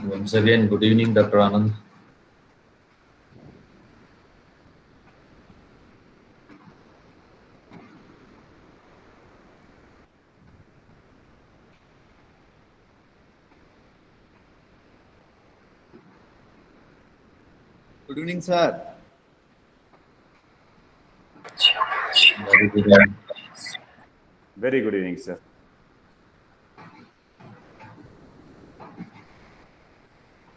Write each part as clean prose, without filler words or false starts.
Once again, good evening, Dr. Anand. Good evening, sir. Very good evening. Very good evening, sir.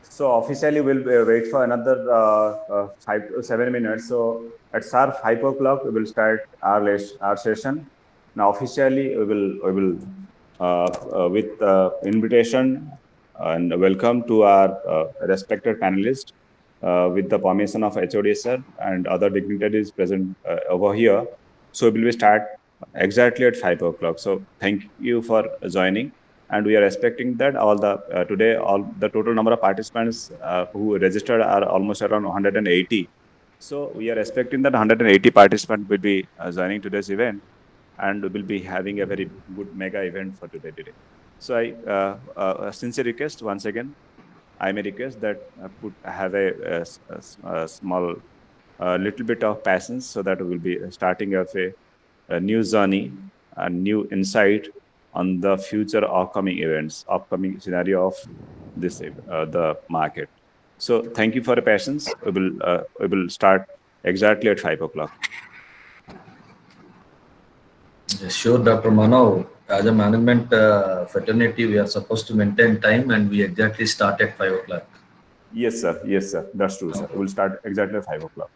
So officially, we'll wait for another 5 to 7 minutes. So at sharp 5 o'clock, we will start our session. Now officially, we will with invitation and welcome to our respected panelists with the permission of HOD sir and other dignitaries present over here. So we will start exactly at 5 o'clock. So thank you for joining, and we are expecting that all the today all the total number of participants who registered are almost around 180. So we are expecting that 180 participants will be joining today's event, and we will be having a very good mega event for today. So I sincere request once again. I may request that put have a small little bit of patience so that we will be starting off a new journey, a new insight on the future upcoming events, upcoming scenario of this the market. So thank you for your patience. We will start exactly at 5 o'clock. Yes, sure, Dr. Manav. As a management fraternity, we are supposed to maintain time and we exactly start at 5 o'clock. Yes, sir. Yes, sir. That's true, sir. We'll start exactly at 5 o'clock.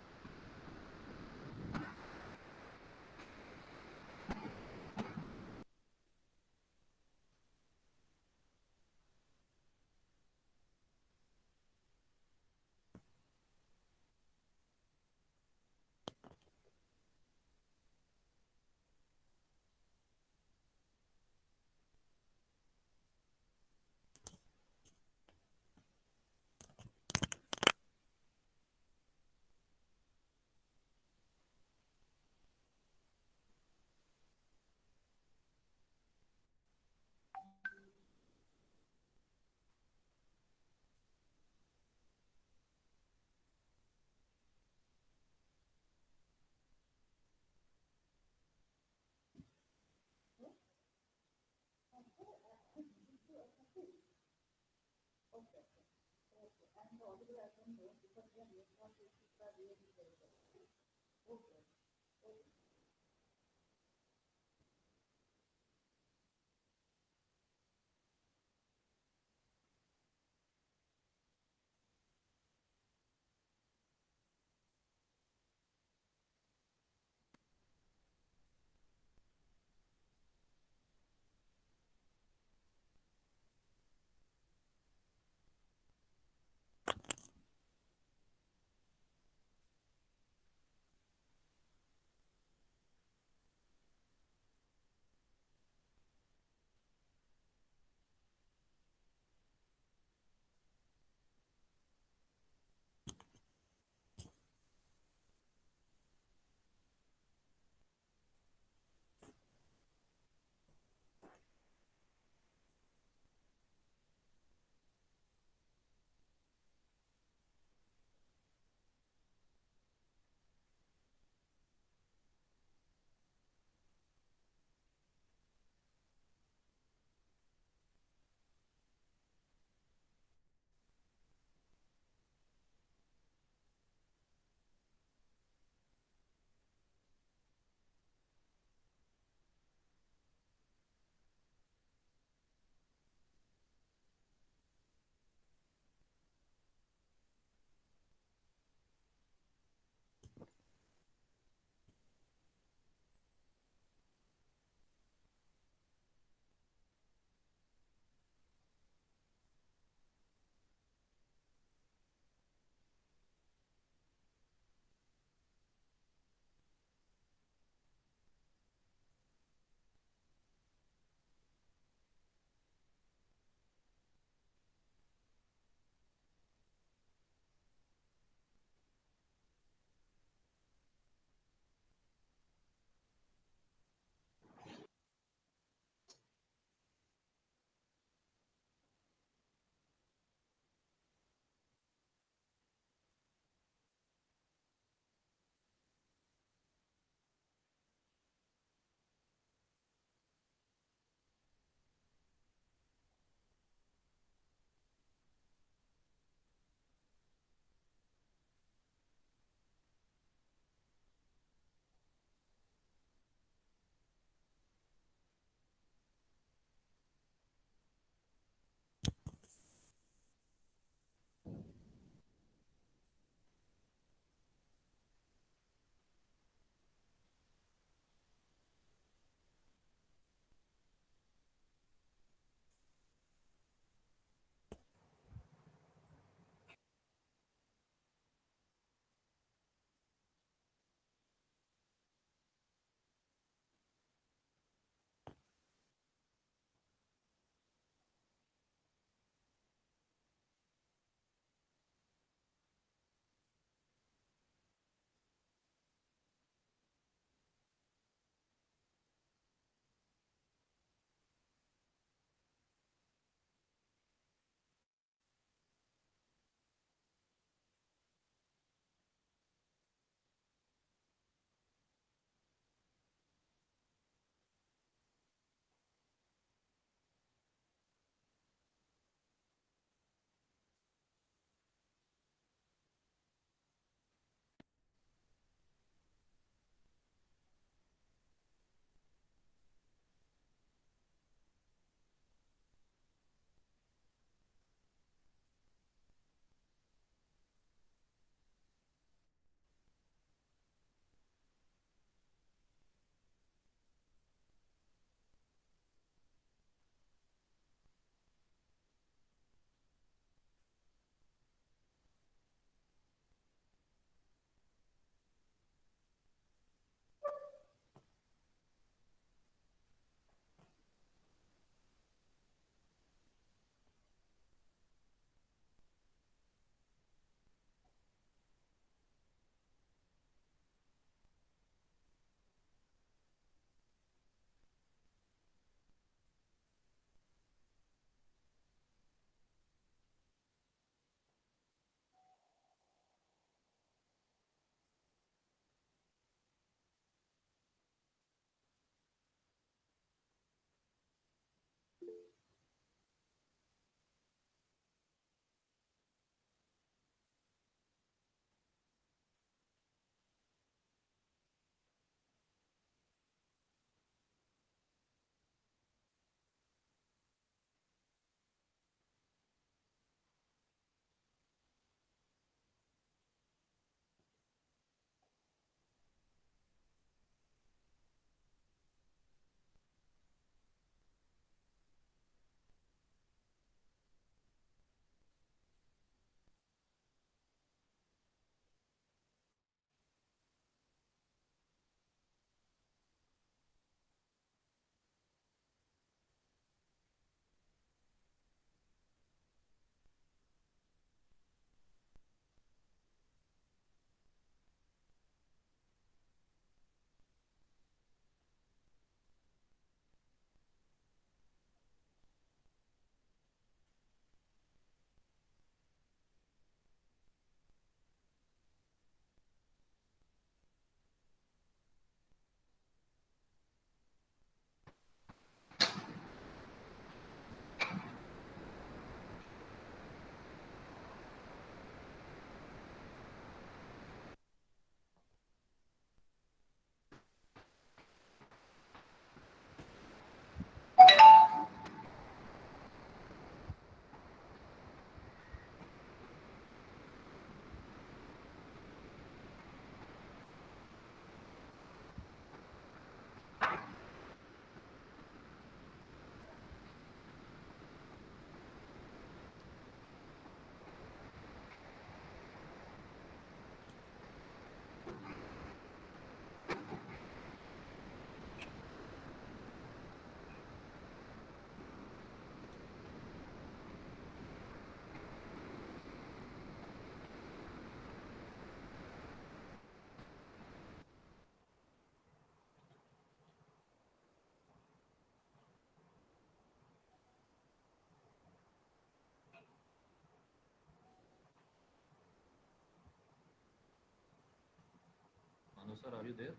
Manu sir, are you there?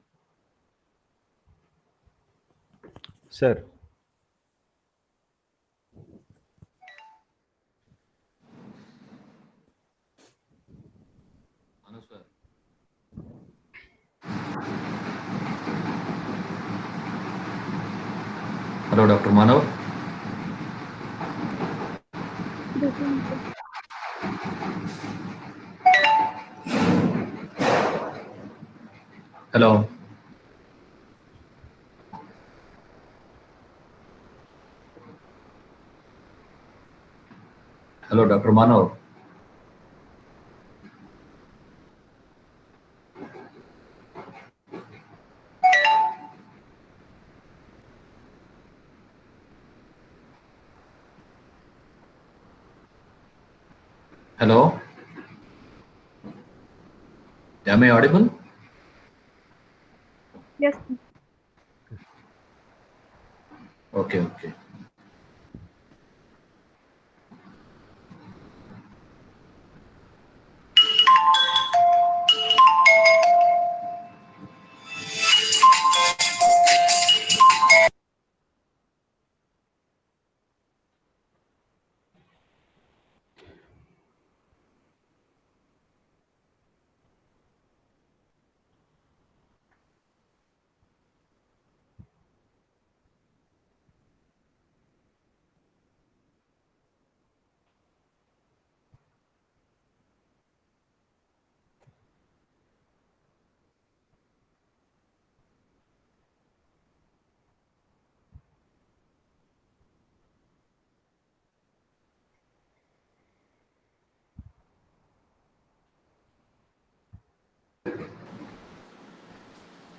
Sir, Manu sir. Hello, Dr. Manav. Hello. Hello, Dr. Manav. Hello. Am I audible? Yes. Okay, okay.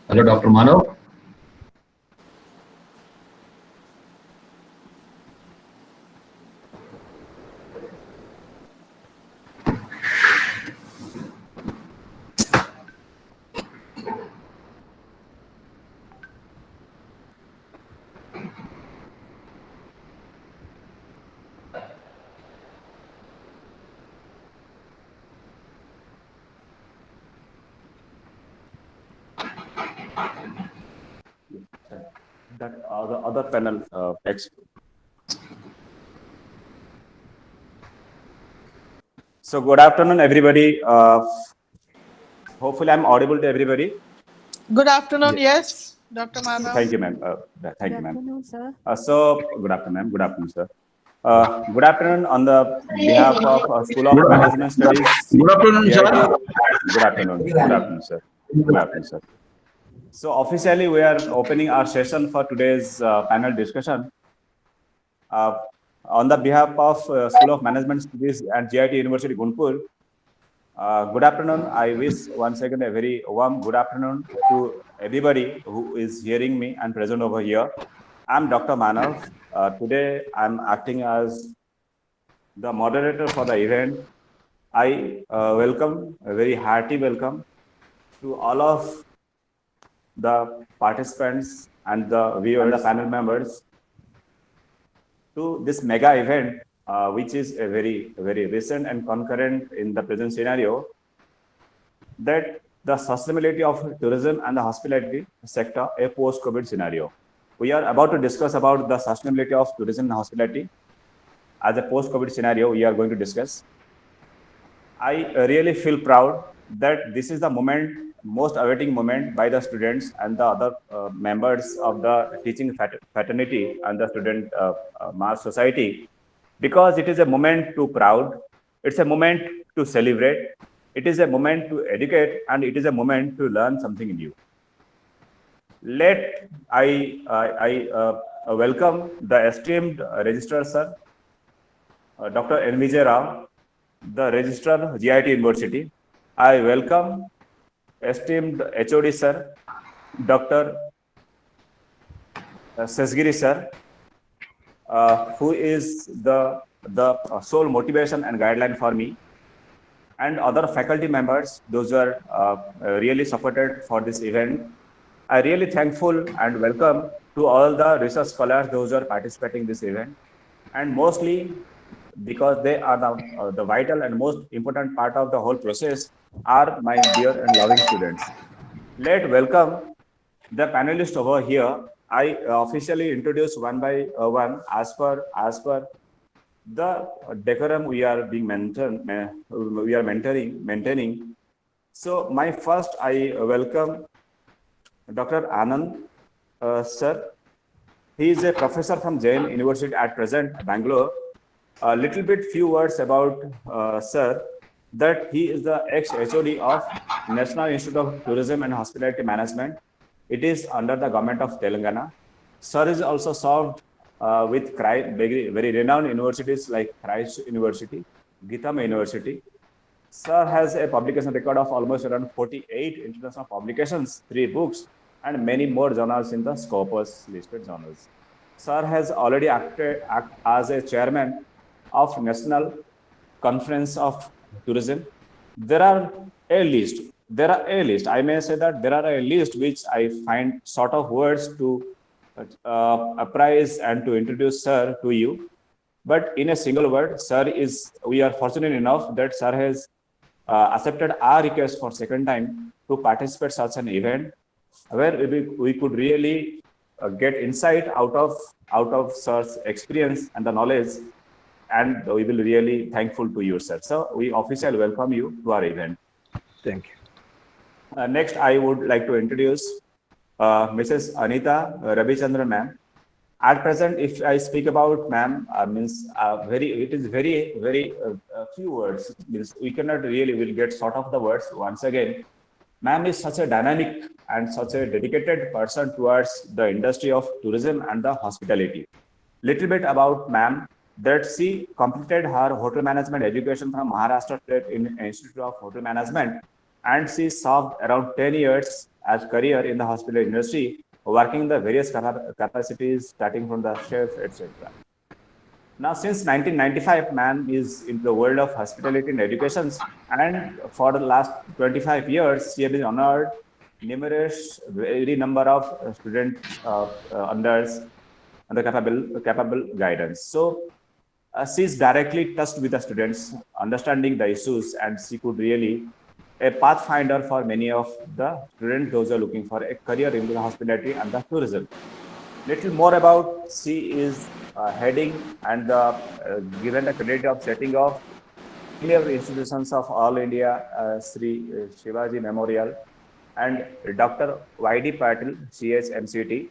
Hello, Dr. Manav. That the other panel So good afternoon, everybody. Hopefully, I'm audible to everybody. Good afternoon. Yes, Dr. Manav. Thank you, ma'am. Thank you, ma'am. Afternoon, sir. So good afternoon, ma'am. Good afternoon, sir. Good afternoon on the behalf of School of Management Studies. good afternoon, GIT. sir. Good afternoon. Good afternoon, sir. Good afternoon, sir. So officially, we are opening our session for today's panel discussion. On the behalf of School of Management Studies at GIT University, Guntur, good afternoon. I wish once again a very warm good afternoon to everybody who is hearing me and present over here. I'm Dr. Manav. Today, I'm acting as the moderator for the event. I welcome, a very hearty welcome to all of the participants and the viewers and the panel members to this mega event, which is a very recent and concurrent in the present scenario, that the sustainability of tourism and the hospitality sector, a post-COVID scenario. We are about to discuss about the sustainability of tourism and hospitality as a post-COVID scenario. We are going to discuss. I really feel proud that this is the moment, most awaiting moment by the students and the other members of the teaching fraternity and the student mass society, because it is a moment to proud. It's a moment to celebrate. It is a moment to educate, and it is a moment to learn something new. Let I welcome the esteemed registrar, sir, Dr. N. Vijay Rao, the registrar, GIT University. I welcome esteemed HOD, sir, Dr. Sesgiri, sir, who is the sole motivation and guideline for me, and other faculty members, those who are really supported for this event. I really thankful and welcome to all the research scholars, those who are participating in this event, and mostly because they are the vital and most important part of the whole process, are my dear and loving students. Let's welcome the panelists over here. I officially introduce one by one as per the decorum we are being maintaining. So my first, I welcome Dr. Anand, sir. He is a professor from Jain University at present, Bangalore. A little bit few words about sir, that he is the ex-HOD of National Institute of Tourism and Hospitality Management. It is under the government of Telangana. Sir is also served with very renowned universities like Christ University, Gitama University. Sir has a publication record of almost around 48 international publications, 3 books, and many more journals in the Scopus listed journals. Sir has already acted as a chairman of National Conference of Tourism. There are a list. I may say that there are a list which I find sort of words to apprise and to introduce Sir to you. But in a single word, we are fortunate enough that Sir has accepted our request for second time to participate such an event where we could really get insight out of Sir's experience and the knowledge, and we will really thankful to you, sir. So we officially welcome you to our event. Thank you. Next, I would like to introduce Mrs. Anita Ravichandran, ma'am. At present, if I speak about ma'am, it is very few words. Means we cannot really will get sort of the words once again. Ma'am is such a dynamic and such a dedicated person towards the industry of tourism and the hospitality. Little bit about ma'am, that she completed her hotel management education from Maharashtra State Institute of Hotel Management, and she served around 10 years as career in the hospital industry, working in the various capacities, starting from the chef, etc. Now, since 1995, ma'am is into the world of hospitality and education, and for the last 25 years, she has been honored numerous, very number of student unders and the capable guidance. So, she is directly touched with the students, understanding the issues, and she could really a pathfinder for many of the students those are looking for a career in the hospitality and the tourism. Little more about she is heading and given the credit of setting of clear institutions of All India Sri Shivaji Memorial and Dr. Y.D. Patil, CHMCT.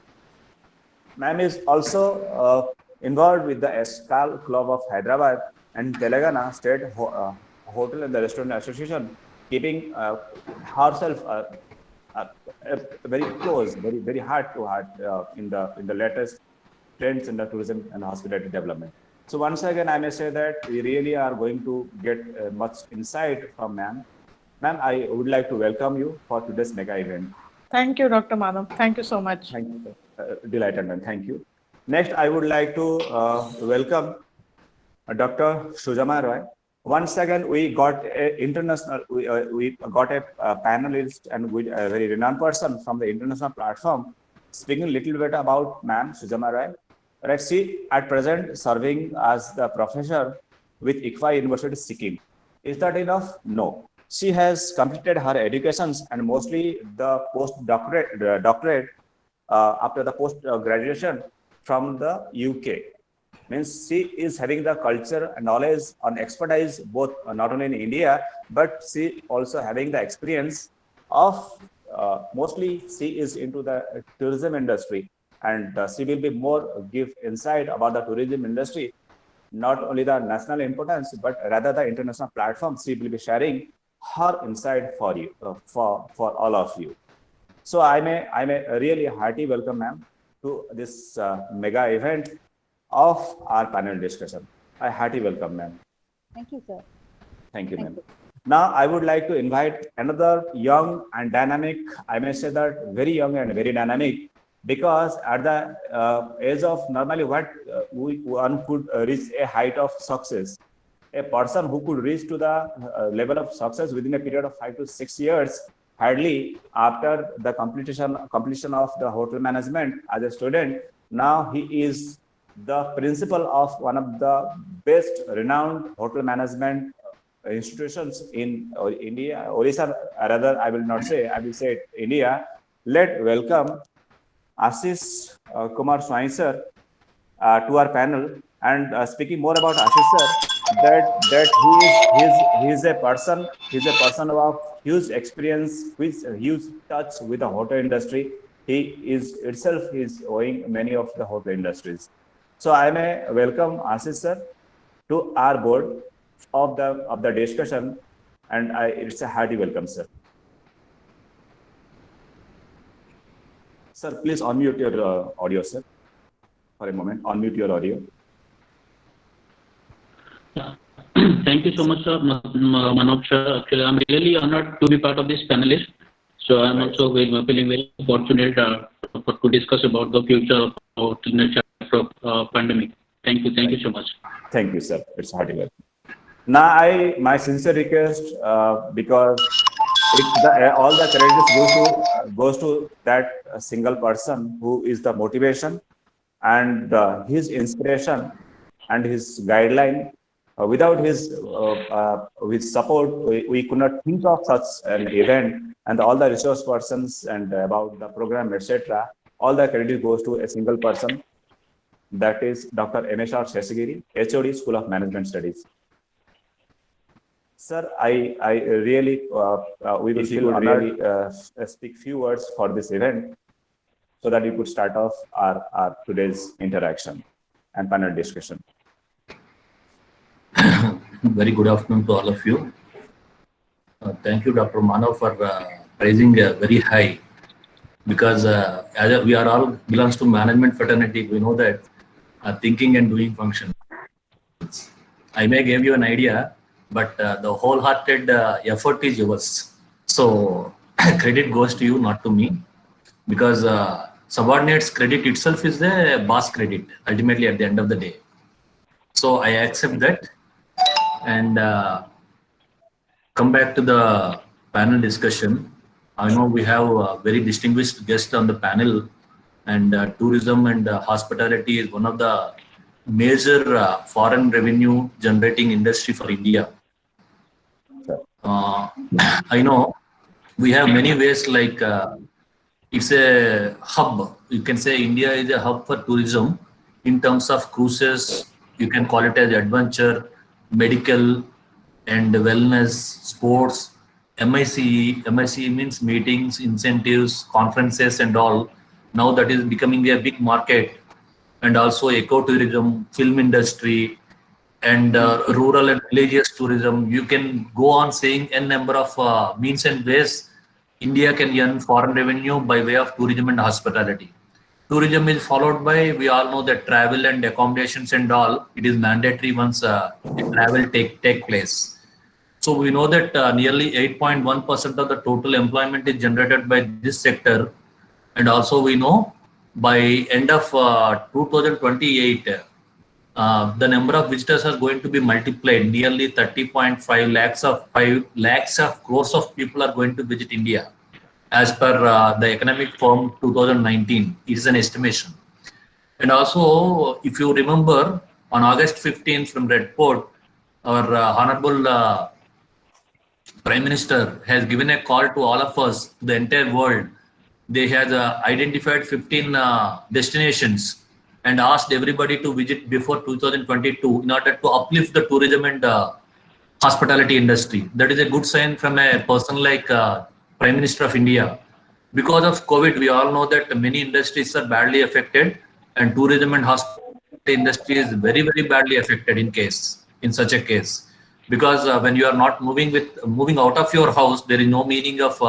Ma'am is also involved with the Escal Club of Hyderabad and Telangana State Hotel and the Restaurant Association, keeping herself very close, very heart to heart in the latest trends in the tourism and hospitality development. So once again, I may say that we really are going to get much insight from ma'am. Ma'am, I would like to welcome you for today's mega event. Thank you, Dr. Madhav. Thank you so much. Thank you. Delighted, ma'am. Thank you. Next, I would like to welcome Dr. Sujama Roy. Once again, we got a panelist and a very renowned person from the international platform, speaking a little bit about ma'am Sujama Roy. Right, she at present serving as the professor with ICFA University Sikkim. Is that enough? No. She has completed her educations and mostly the doctorate after the post graduation from the UK. Means she is having the culture and knowledge and expertise both not only in India, but she also having the experience of mostly she is into the tourism industry, and she will be more give insight about the tourism industry, not only the national importance, but rather the international platform. She will be sharing her insight for you, for all of you. So I may really hearty welcome ma'am to this mega event of our panel discussion. I hearty welcome, ma'am. Thank you, sir. Thank you, ma'am. Now, I would like to invite another young and dynamic, I may say that very young and very dynamic, because at the age of normally one could reach a height of success. A person who could reach to the level of success within a period of 5 to 6 years, hardly after the completion of the hotel management as a student, now he is the principal of one of the best renowned hotel management institutions in India, Orissa, rather, I will not say, I will say India. Let welcome Ashish Kumar Swani sir to our panel. And speaking more about Ashish sir, that he's a person of huge experience, with huge touch with the hotel industry. He is owing many of the hotel industries. So I may welcome Ashish sir to our board of the discussion, and it's a hearty welcome, sir. Sir, please unmute your audio, sir. For a moment, unmute your audio. Thank you so much, sir. Manoj sir. Actually, I'm really honored to be part of this panelist. So I'm also feeling very fortunate to discuss about the future of the chapter of pandemic. Thank you so much. Thank you, sir. It's hearty welcome. Now, my sincere request, because all the credit goes to that single person who is the motivation and his inspiration and his guideline. Without his support, we could not think of such an event, and all the resource persons and about the program, etc. All the credit goes to a single person, that is Dr. M.S.R. Sheshagiri, HOD, School of Management Studies. Sir, I really, we will feel honored speak few words for this event, so that we could start off our today's interaction and panel discussion. Very good afternoon to all of you. Thank you, Dr. Manav, for praising very high, because as we are all belongs to management fraternity, we know that thinking and doing function. I may give you an idea, but the wholehearted effort is yours. So credit goes to you, not to me, because subordinates credit itself is the boss credit, ultimately at the end of the day. So I accept that, and come back to the panel discussion. I know we have a very distinguished guest on the panel, and tourism and hospitality is one of the major foreign revenue generating industry for India. I know we have many ways, like it's a hub. You can say India is a hub for tourism in terms of cruises. You can call it as adventure, medical, and wellness, sports, MICE. MICE means meetings, incentives, conferences, and all. Now that is becoming a big market, and also ecotourism, film industry, and rural and religious tourism. You can go on saying n number of means and ways India can earn foreign revenue by way of tourism and hospitality. Tourism is followed by, we all know that travel and accommodations and all, it is mandatory once travel take place. So we know that nearly 8.1% of the total employment is generated by this sector. And also we know by end of 2028, the number of visitors are going to be multiplied. Nearly 30.5 lakhs of crores of people are going to visit India, as per the Economic Forum 2019. It is an estimation. And also, if you remember, on August 15th from Red Fort, our Honorable Prime Minister has given a call to all of us, to the entire world. They have identified 15 destinations and asked everybody to visit before 2022 in order to uplift the tourism and hospitality industry. That is a good sign from a person like Prime Minister of India. Because of COVID, we all know that many industries are badly affected, and tourism and hospitality industry is very, very badly affected in such a case. Because when you are not moving out of your house, there is no meaning of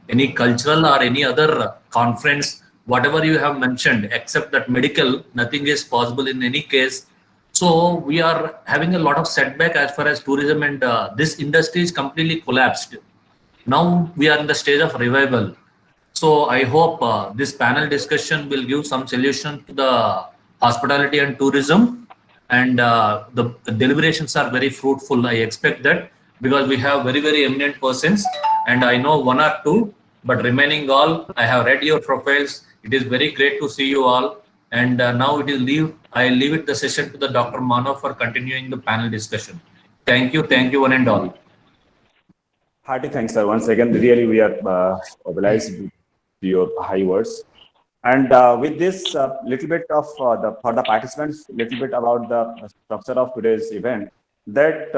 any cultural or any other conference, whatever you have mentioned, except that medical, nothing is possible in any case. So we are having a lot of setback as far as tourism, and this industry is completely collapsed. Now we are in the stage of revival. So I hope this panel discussion will give some solution to the hospitality and tourism, and the deliberations are very fruitful. I expect that, because we have very, very eminent persons, and I know one or two, but remaining all, I have read your profiles. It is very great to see you all. And now I leave it the session to the Dr. Manav for continuing the panel discussion. Thank you, one and all. Hearty thanks, sir. Once again, really we are obliged with your high words. And with this, little bit of for the participants, little bit about the structure of today's event. That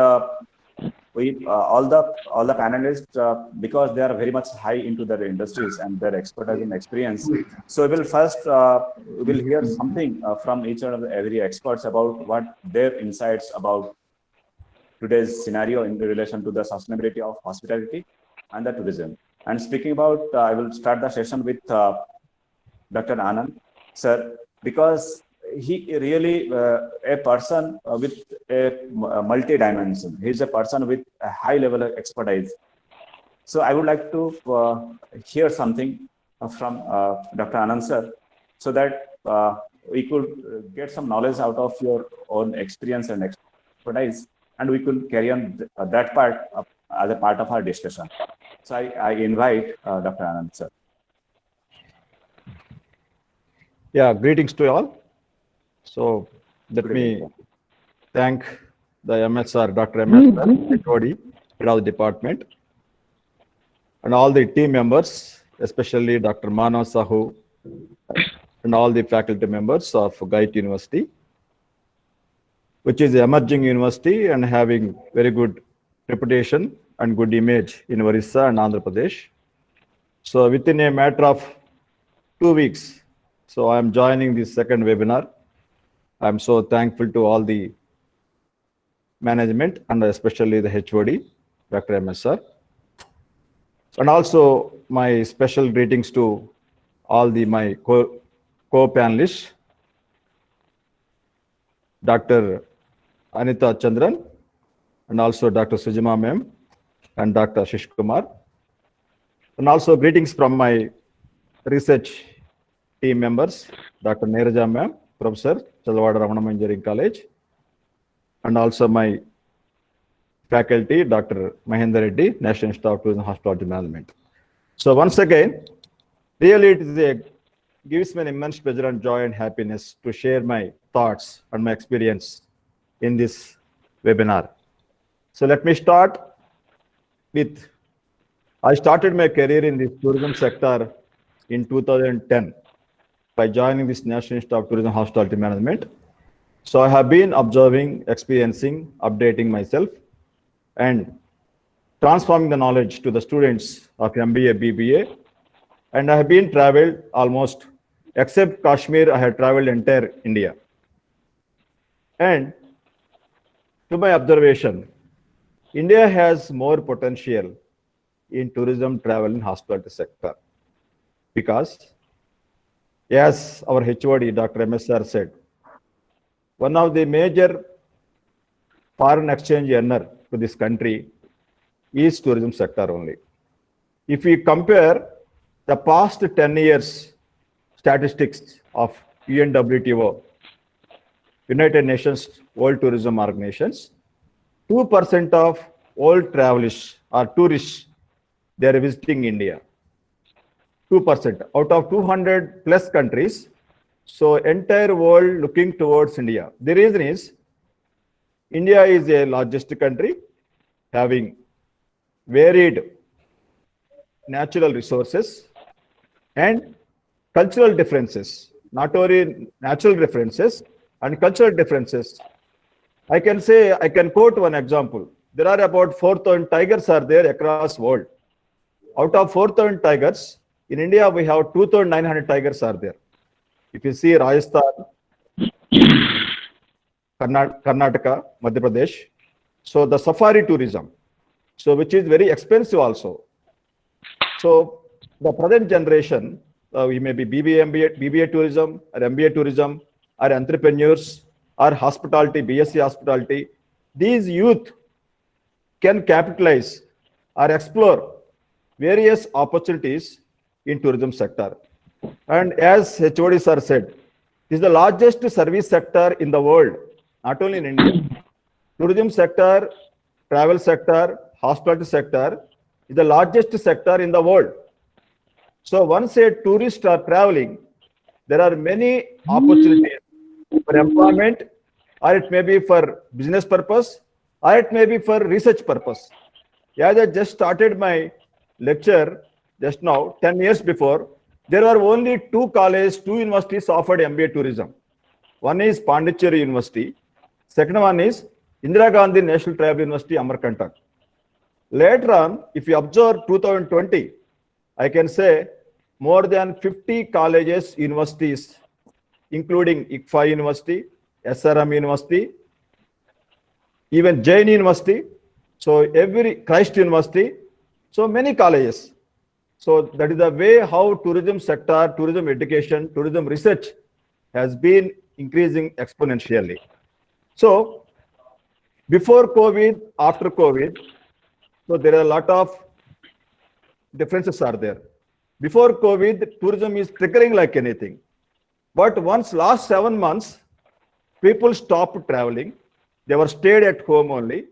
we all the panelists, because they are very much high into their industries and their expertise and experience. So we will first we will hear something from each and every experts about what their insights about today's scenario in relation to the sustainability of hospitality and the tourism. And speaking about, I will start the session with Dr. Anand, sir, because he really a person with a multi-dimension. He's a person with a high level of expertise. So I would like to hear something from Dr. Anand, sir, so that we could get some knowledge out of your own experience and expertise, and we could carry on that part as a part of our discussion. So I invite Dr. Anand, sir. Yeah, greetings to all. So let me thank the MSR, Dr. MSR, HOD, head of the department, and all the team members, especially Dr. Manav Sahu, and all the faculty members of GITE University, which is an emerging university and having very good reputation and good image in Orissa and Andhra Pradesh. So within a matter of 2 weeks, so I am joining this second webinar. I'm so thankful to all the management and especially the HOD, Dr. MSR. And also my special greetings to all my co-panelists, Dr. Anita Chandran, and also Dr. Sujima ma'am, and Dr. Ashish Kumar. And also greetings from my research team members, Dr. Neeraja ma'am, Professor, Chalwada Ramanam Engineering College, and also my faculty, Dr. Mahendra Reddy, National Institute of Tourism Hospitality Management. So once again, really it gives me an immense pleasure and joy and happiness to share my thoughts and my experience in this webinar. So let me start with, I started my career in the tourism sector in 2010 by joining this National Institute of Tourism Hospitality Management. So I have been observing, experiencing, updating myself, and transforming the knowledge to the students of MBA, BBA. And I have been traveled almost, except Kashmir, I have traveled entire India. And to my observation, India has more potential in tourism, travel, and hospitality sector. Because, as our HOD, Dr. MSR said, one of the major foreign exchange earner to this country is tourism sector only. If we compare the past 10 years statistics of UNWTO, United Nations World Tourism Organizations, 2% of all travelers or tourists, they are visiting India. 2% out of 200 plus countries. So entire world looking towards India. The reason is India is a largest country having varied natural resources and cultural differences, not only natural differences and cultural differences. I can say, I can quote one example. There are about 4,000 tigers are there across world. Out of 4,000 tigers, in India, we have 2,900 tigers are there. If you see Rajasthan, Karnataka, Madhya Pradesh, so the safari tourism, so which is very expensive also. So the present generation, we may be BBA tourism or MBA tourism or entrepreneurs or hospitality, BSc hospitality, these youth can capitalize or explore various opportunities in tourism sector. And as HOD sir said, this is the largest service sector in the world, not only in India. Tourism sector, travel sector, hospitality sector is the largest sector in the world. So once a tourist are traveling, there are many opportunities for employment, or it may be for business purpose, or it may be for research purpose. As I just started my lecture just now, 10 years before, there were only two colleges, two universities offered MBA tourism. One is Pondicherry University. Second one is Indira Gandhi National Tribal University, Amarkantak. Later on, if you observe 2020, I can say more than 50 colleges, universities, including ICFA University, SRM University, even Jain University, so every Christ University, so many colleges. So that is the way how tourism sector, tourism education, tourism research has been increasing exponentially. So before COVID, after COVID, so there are a lot of differences are there. Before COVID, tourism is triggering like anything. But once last 7 months, people stopped traveling. They were stayed at home only.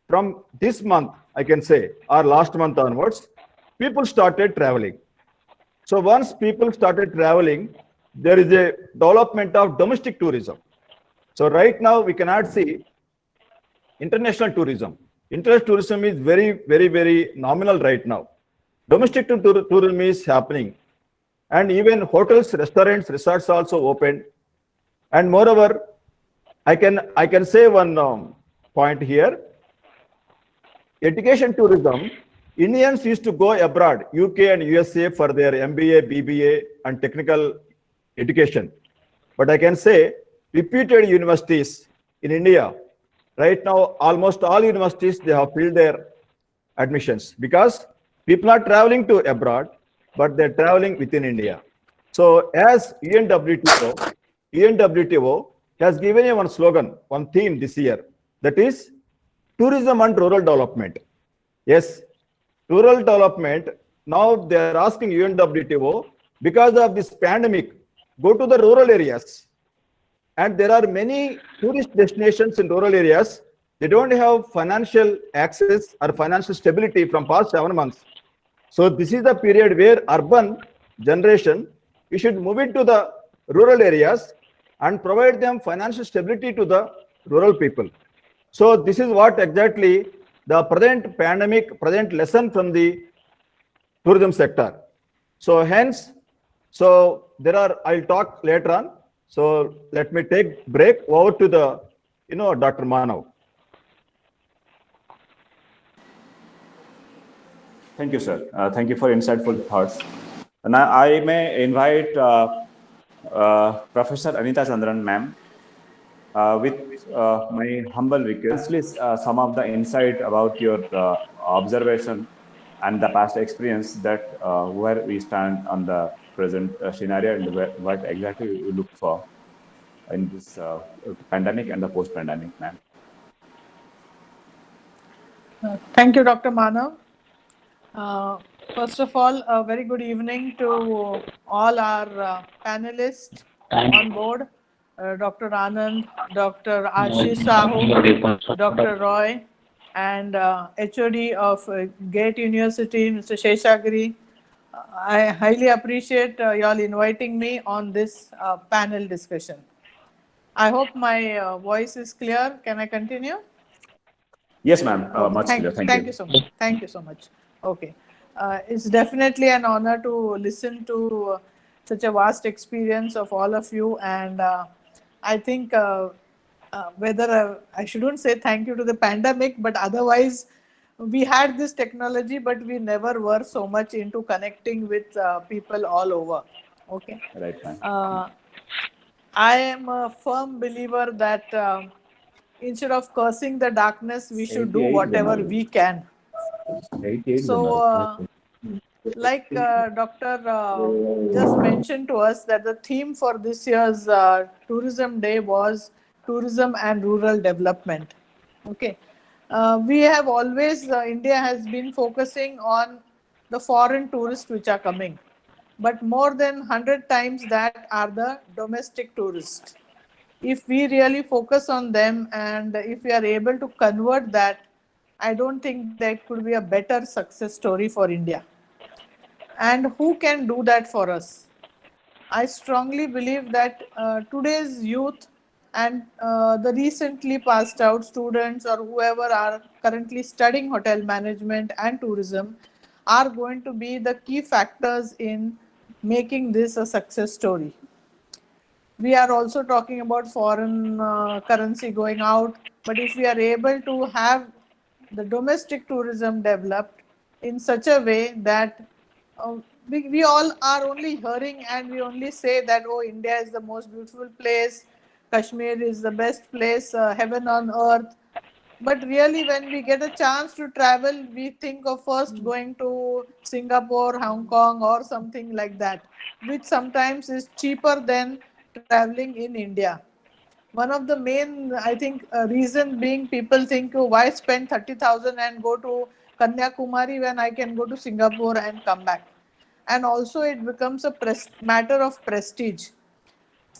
From this month, I can say, or last month onwards, people started traveling. So once people started traveling, there is a development of domestic tourism. So right now we cannot see international tourism. International tourism is very nominal right now. Domestic tourism is happening. And even hotels, restaurants, resorts also opened. And moreover, I can say one point here. Education tourism, Indians used to go abroad, UK and USA for their MBA, BBA and technical education. But I can say reputed universities in India, right now, almost all universities, they have filled their admissions because people are traveling to abroad, but they're traveling within India. So as UNWTO has given you one slogan, one theme this year, that is tourism and rural development. Yes, rural development. Now they are asking UNWTO, because of this pandemic, go to the rural areas. And there are many tourist destinations in rural areas. They don't have financial access or financial stability from past 7 months. So this is the period where urban generation, we should move into the rural areas and provide them financial stability to the rural people. So this is what exactly the present pandemic, present lesson from the tourism sector. So hence, so there are, I'll talk later on. So let me take break over to the, Dr. Manav. Thank you, sir. Thank you for insightful thoughts. Now I may invite Professor Anita Chandran, ma'am, with my humble request, please some of the insight about your observation and the past experience that where we stand on the present scenario and what exactly we look for in this pandemic and the post-pandemic, ma'am. Thank you, Dr. Manav. First of all, a very good evening to all our panelists on board, Dr. Anand, Dr. Ashish Sahu, Dr. Roy, and HOD of GATE University, Mr. Sheshagiri. I highly appreciate y'all inviting me on this panel discussion. I hope my voice is clear. Can I continue? Yes, ma'am. Much clear. Thank you so much. Thank you so much. Okay. It's definitely an honor to listen to such a vast experience of all of you. And I think whether I shouldn't say thank you to the pandemic, but otherwise we had this technology, but we never were so much into connecting with people all over. Okay. Right, ma'am. I am a firm believer that instead of cursing the darkness, we should do whatever we can. So, like Dr. Just mentioned to us that the theme for this year's Tourism Day was tourism and rural development. Okay. We have always, India has been focusing on the foreign tourists which are coming. But more than 100 times that are the domestic tourists. If we really focus on them and if we are able to convert that, I don't think there could be a better success story for India. And who can do that for us? I strongly believe that today's youth and the recently passed out students or whoever are currently studying hotel management and tourism are going to be the key factors in making this a success story. We are also talking about foreign currency going out, but if we are able to have the domestic tourism developed in such a way that uh, we all are only hearing and we only say that, oh, India is the most beautiful place, Kashmir is the best place, heaven on earth. But really, when we get a chance to travel, we think of first going to Singapore, Hong Kong, or something like that, which sometimes is cheaper than traveling in India. One of the main, I think, reason being people think, oh, why spend 30,000 and go to Kanyakumari when I can go to Singapore and come back? And also, it becomes a matter of prestige.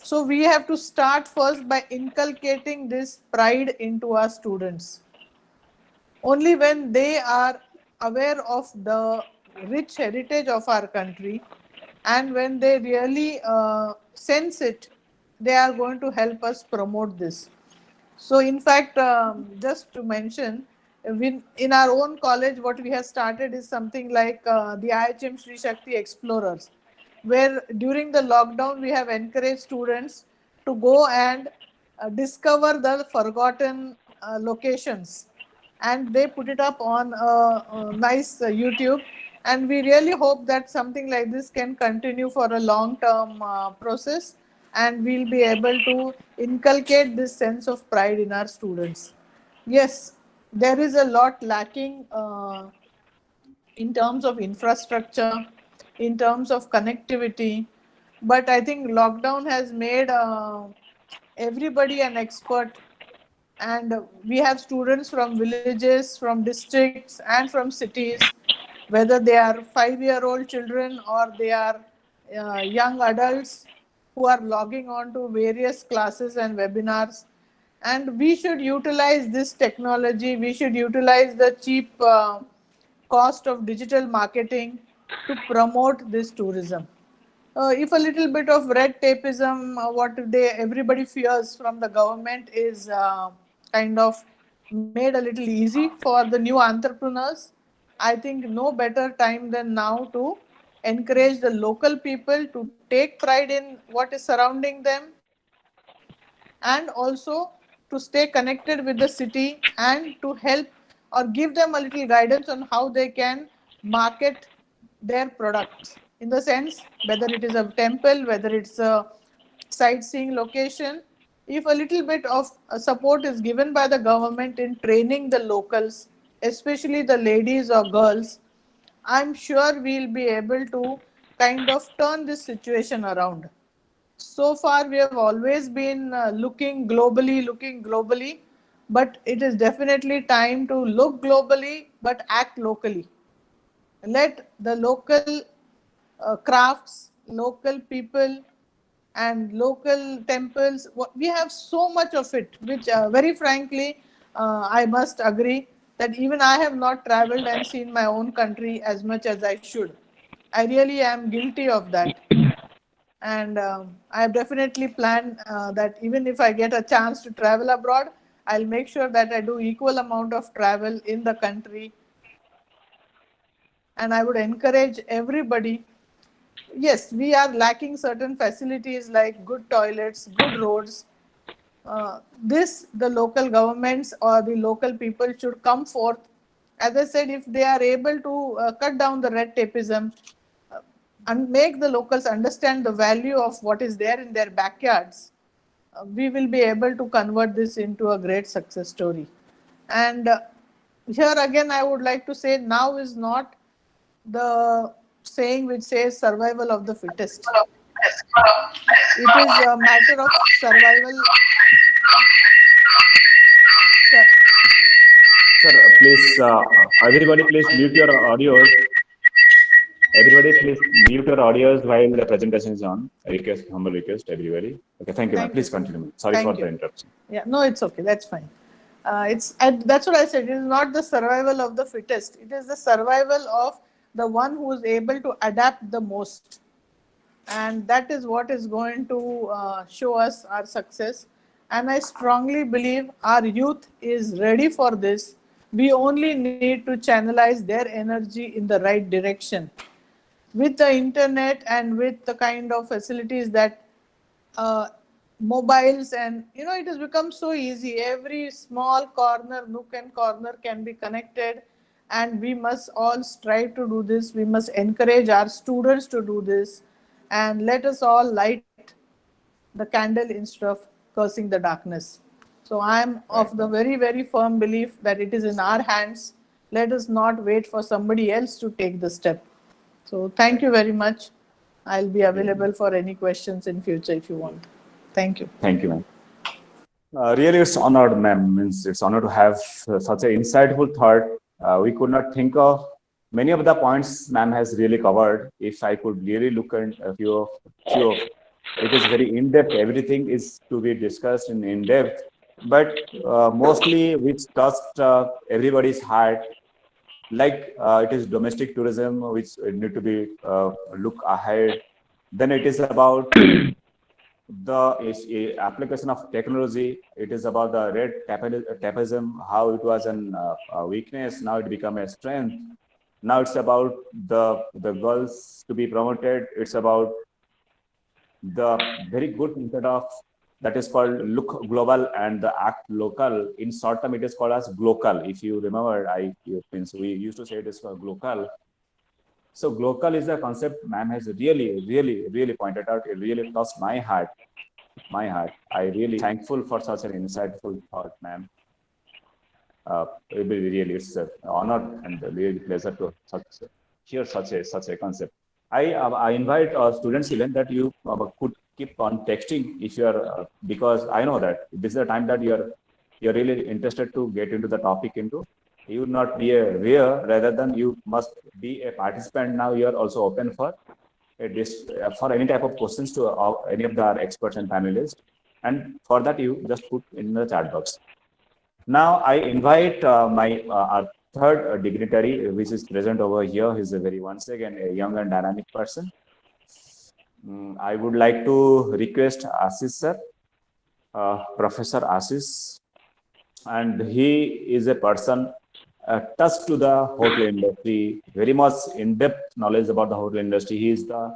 So we have to start first by inculcating this pride into our students. Only when they are aware of the rich heritage of our country and when they really sense it, they are going to help us promote this. So in fact, just to mention, in our own college, what we have started is something like the IHM Sri Shakti Explorers, where during the lockdown we have encouraged students to go and discover the forgotten locations, and they put it up on a nice YouTube. And we really hope that something like this can continue for a long term process, and we'll be able to inculcate this sense of pride in our students. Yes, there is a lot lacking in terms of infrastructure, in terms of connectivity, but I think lockdown has made everybody an expert, and we have students from villages, from districts, and from cities, whether they are 5-year-old children or they are young adults who are logging on to various classes and webinars. And we should utilize this technology, we should utilize the cheap cost of digital marketing to promote this tourism. If a little bit of red tapeism, what they everybody fears from the government is kind of made a little easy for the new entrepreneurs, I think no better time than now to encourage the local people to take pride in what is surrounding them, and also to stay connected with the city and to help or give them a little guidance on how they can market their products, in the sense whether it is a temple, whether it's a sightseeing location. If a little bit of support is given by the government in training the locals, especially the ladies or girls, I'm sure we'll be able to kind of turn this situation around. So far we have always been looking globally, but it is definitely time to look globally but act locally. Let the local crafts, local people, and local temples, we have so much of it, which very frankly, I must agree that even I have not traveled and seen my own country as much as I should. I really am guilty of that. And I have definitely planned that even if I get a chance to travel abroad, I'll make sure that I do equal amount of travel in the country. And I would encourage everybody. Yes, we are lacking certain facilities like good toilets, good roads. This the local governments or the local people should come forth. As I said, if they are able to cut down the red tapeism and make the locals understand the value of what is there in their backyards, we will be able to convert this into a great success story. And here again, I would like to say, now is not the saying which says survival of the fittest. It is a matter of survival. Sir, please, everybody, please mute your audios. Everybody, please mute your audios while the presentation is on. Humble request, everybody. Okay, thank you, ma'am. Please continue. Sorry for the interruption. Yeah, no, it's okay. That's fine. That's what I said. It is not the survival of the fittest. It is the survival of the one who is able to adapt the most, and that is what is going to show us our success. And I strongly believe our youth is ready for this. We only need to channelize their energy in the right direction. With the internet and with the kind of facilities that mobiles, and it has become so easy. Every small corner, nook and corner can be connected, and we must all strive to do this. We must encourage our students to do this, and let us all light the candle instead of cursing the darkness. So I am of the very, very firm belief that it is in our hands. Let us not wait for somebody else to take the step. So thank you very much. I'll be available for any questions in future if you want. Thank you. Thank you, ma'am. Really, it's honored, ma'am. Means it's honor to have such an insightful thought. We could not think of many of the points ma'am has really covered. If I could really look at a few of, it is very in depth. Everything is to be discussed in depth, but mostly which touched everybody's heart. Like it is domestic tourism, which need to be look ahead. Then it is about the application of technology. It is about the red tapism, how it was a weakness, now it become a strength. Now it's about the girls to be promoted. It's about the very good method of that is called look global and the act local. In short term, it is called as glocal. If you remember, we used to say it is called glocal. So glocal is a concept ma'am has really pointed out. It really touched my heart. I really thankful for such an insightful thought, ma'am. It's an honor and a really pleasure to hear such a concept. I invite students even that you could keep on texting if you are because I know that this is a time that you're really interested to get into the topic into. You would not be a viewer, rather than you must be a participant. Now you are also open for for any type of questions to any of the experts and panelists, and for that you just put in the chat box. Now I invite our third dignitary, which is present over here. He's once again a young and dynamic person. I would like to request Ashish sir, Professor Ashish, and he is a person touched to the hotel industry, very much in-depth knowledge about the hotel industry. He is the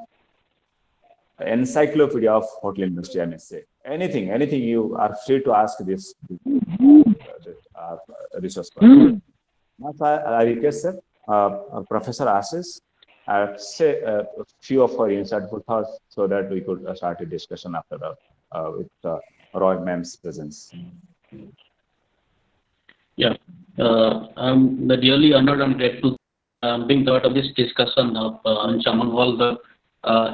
encyclopedia of hotel industry, I may say. Anything you are free to ask this resource person. Now, I request sir, Professor Ashish, say a few of our insightful thoughts so that we could start a discussion after that with Roy ma'am's presence. Yeah, I'm really honored and grateful being part of this discussion of among all the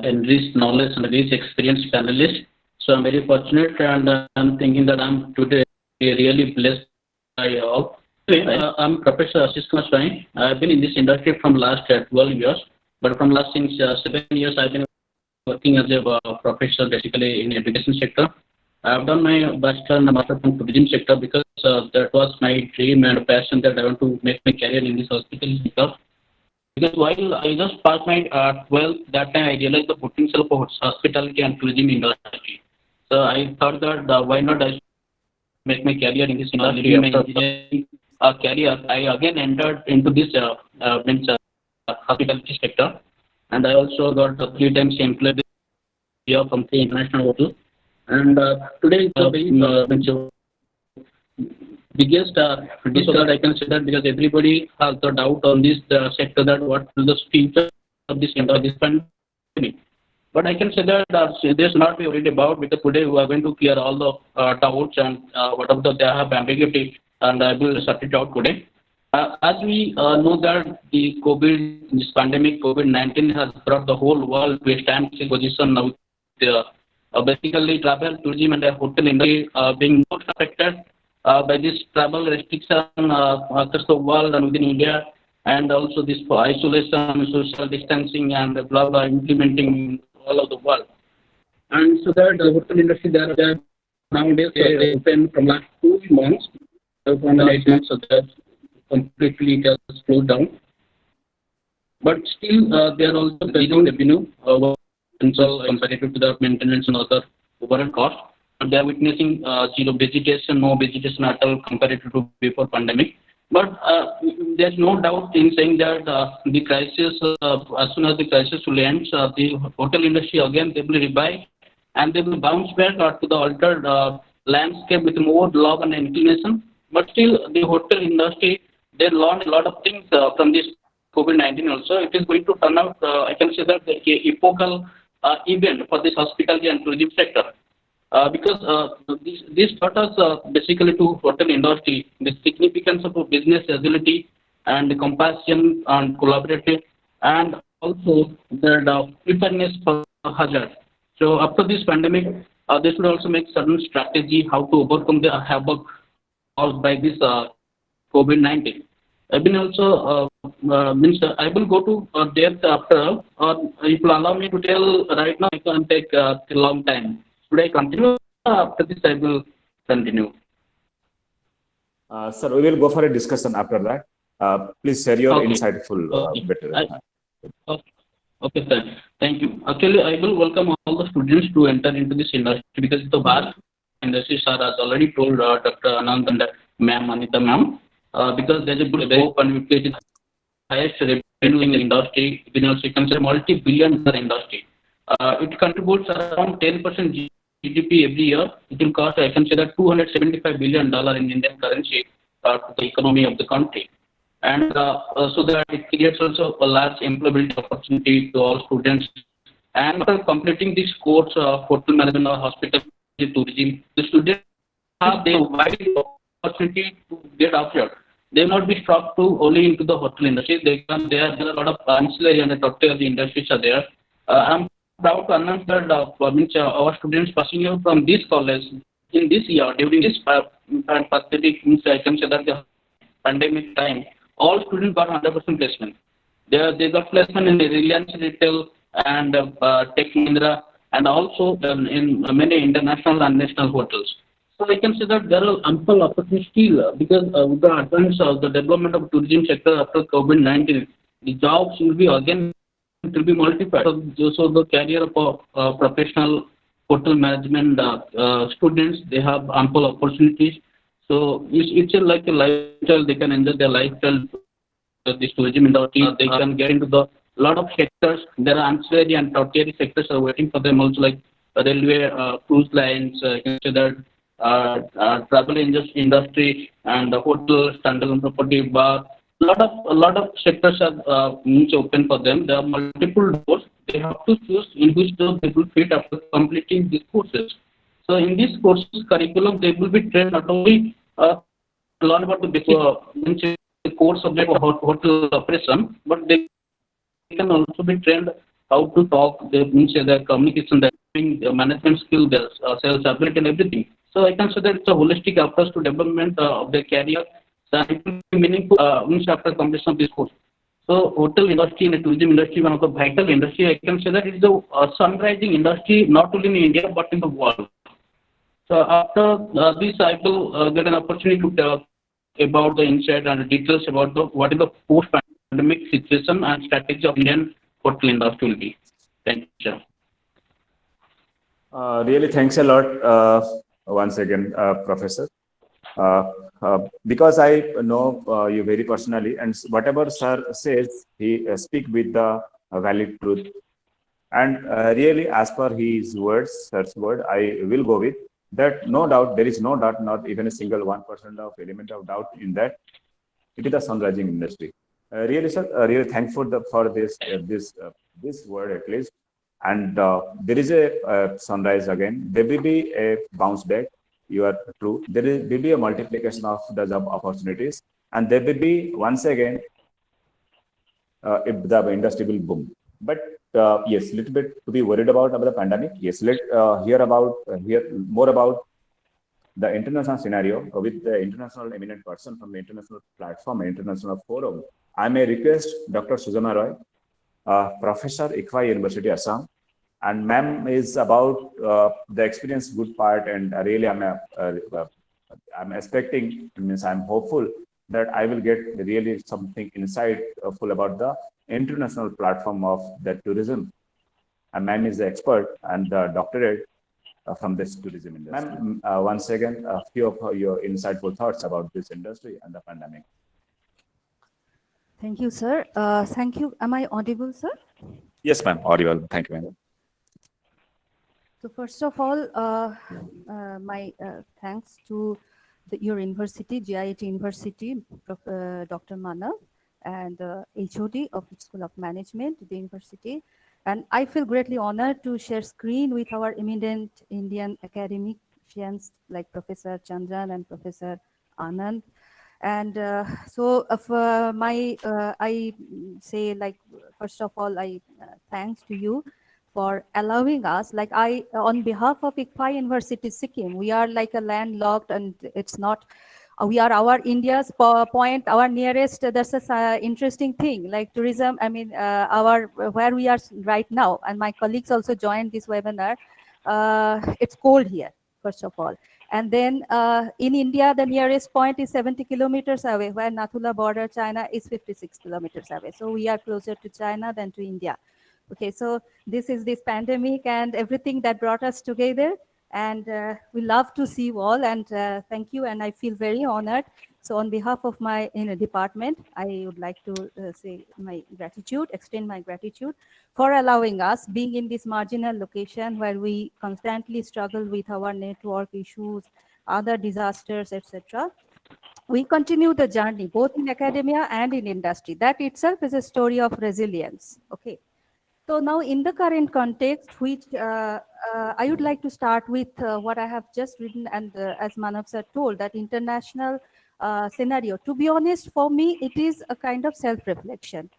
enriched knowledge and rich experienced panelists. So I'm very fortunate, and I'm thinking that I'm today really blessed by all. I'm Professor Ashish Kumar Swami. I've been in this industry from last 12 years, but from last 7 years I've been working as a professor basically in education sector. I've done my bachelor and master from tourism sector because that was my dream and passion that I want to make my career in this hospital sector. Because while I just passed my 12th, that time I realized the potential for hospitality and tourism industry. So I thought that why not I make my career in this industry. My engineering career, I again entered into this hospitality sector, and I also got 3 times employed here from the international hotel. And today the biggest disorder I can say that, because everybody has the doubt on this sector that what will the future of this pandemic. But I can say that there's not be worried about, because today we are going to clear all the doubts and whatever they have ambiguity, and I will sort it out today. As we know that this pandemic COVID-19 has brought the whole world to a standstill position now. Basically, travel, tourism, and the hotel industry being most affected by this travel restriction across the world and within India, and also this isolation, social distancing, and blah blah implementing all of the world. And so that the hotel industry there nowadays open from last 2 months, from 8 months, so that completely it has slowed down. But still, they are also getting revenue comparative to the maintenance and other overall cost. they are witnessing zero vegetation, no vegetation at all compared to before pandemic. But there's no doubt in saying that the crisis, as soon as the crisis will end, the hotel industry again they will revive and they will bounce back to the altered landscape with more love and inclination. But still, the hotel industry they learned a lot of things from this COVID-19 also. It is going to turn out, I can say that, the epochal event for this hospitality and tourism sector. Because this taught us basically to hotel industry the significance of a business agility and the compassion and collaborative and also the preparedness for hazard. So after this pandemic, they should also make certain strategy how to overcome the havoc caused by this COVID-19. I will also I will go to depth after, or if you allow me to tell right now, I can take a long time. Should I continue? After this, I will continue. Sir, we will go for a discussion after that. Please share your Okay. insightful better. Okay, sir. Thank you. Actually, I will welcome all the students to enter into this industry because the vast industry, sir, has already told Dr. Anand and Ma'am Anita Ma'am, because there's a good hope and it is highest revenue in the industry. You can say multi-billion-dollar industry. It contributes around 10% GDP every year. It will cost, I can say that, $275 billion in Indian currency to the economy of the country. And so that it creates also a large employability opportunity to all students. And after completing this course of hotel management or hospitality tourism, the students have the wide opportunity to get outside. They will not be stuck to only into the hotel industry. There are a lot of ancillary and tertiary industries are there. I'm proud to announce that our students passing out from this college in this year during this pathetic, I can say that the pandemic time, all students got 100% placement. They got placement in the Reliance Retail and Tech Mahindra and also in many international and national hotels. So I can say that there are ample opportunities still because with the advance of the development of tourism sector after COVID-19, the jobs will be again multiplied. So the career of professional hotel management students, they have ample opportunities. So it's like a lifestyle. They can enjoy their lifestyle. This tourism industry, they can get into the lot of sectors. There are ancillary and tertiary sectors are waiting for them also, like railway, cruise lines. You can say that travel industry and the hotel, standalone property, bar. A lot of sectors are open for them. There are multiple doors. They have to choose in which door they will fit after completing these courses. So in this courses curriculum, they will be trained not only learn about the basic core subject of hotel operation, but they can also be trained how to talk. They their communication, their management skill, their sales ability, and everything. So I can say that it's a holistic approach to development of their career. So it will be meaningful after completion of this course. So hotel industry and the tourism industry, one of the vital industry, I can say that it is a sunrising industry not only in India but in the world. So after this, I will get an opportunity to talk about the insight and the details about what is the post-pandemic situation and strategy of Indian hotel industry will be. Thank you, sir. Really, thanks a lot once again, Professor. Because I know you very personally, and whatever sir says, he speak with the valid truth. And really, as per his words, sir's word, I will go with that. No doubt, there is no doubt, not even a single 1% of element of doubt in that. It is a sunrising industry. Really, sir, really thankful for this word at least. And there is a sunrise again. There will be a bounce back. You are true. There will be a multiplication of the job opportunities, and there will be once again if the industry will boom. But yes, little bit to be worried about the pandemic. Yes, let's hear more about the international scenario with the international eminent person from the international platform, international forum. I may request Dr. Sujana Roy, Professor, ICFAI University, Assam. And ma'am is about the experience good part, and really I'm expecting, means I'm hopeful that I will get really something insightful about the international platform of the tourism. And ma'am is the expert and the doctorate from this tourism industry. Ma'am, once again, a few of your insightful thoughts about this industry and the pandemic. Thank you, sir. Thank you. Am I audible, sir? Yes, ma'am. Audible. Thank you, ma'am. So first of all, my thanks to your university, GIET University, Dr. Manav, and HOD of the School of Management, the university. And I feel greatly honored to share screen with our eminent Indian academicians like Professor Chandran and Professor Anand. And I say, like, first of all, thanks to you for allowing us, like on behalf of ICFAI University Sikkim, we are like a landlocked, and it's not, we are our India's point, our nearest, that's a interesting thing, like tourism, I mean, where we are right now, and my colleagues also joined this webinar, it's cold here, first of all. And then in India, the nearest point is 70 kilometers away, where Nathula border, China, is 56 kilometers away. So we are closer to China than to India. Okay, so this is this pandemic and everything that brought us together. And we love to see you all, and thank you. And I feel very honored. So on behalf of my department, I would like to say my gratitude, extend my gratitude for allowing us being in this marginal location where we constantly struggle with our network issues, other disasters, etc. We continue the journey both in academia and in industry. That itself is a story of resilience. Okay. So now in the current context, which I would like to start with what I have just written, and as Manav sir told, that international scenario. To be honest, for me, it is a kind of self-reflection.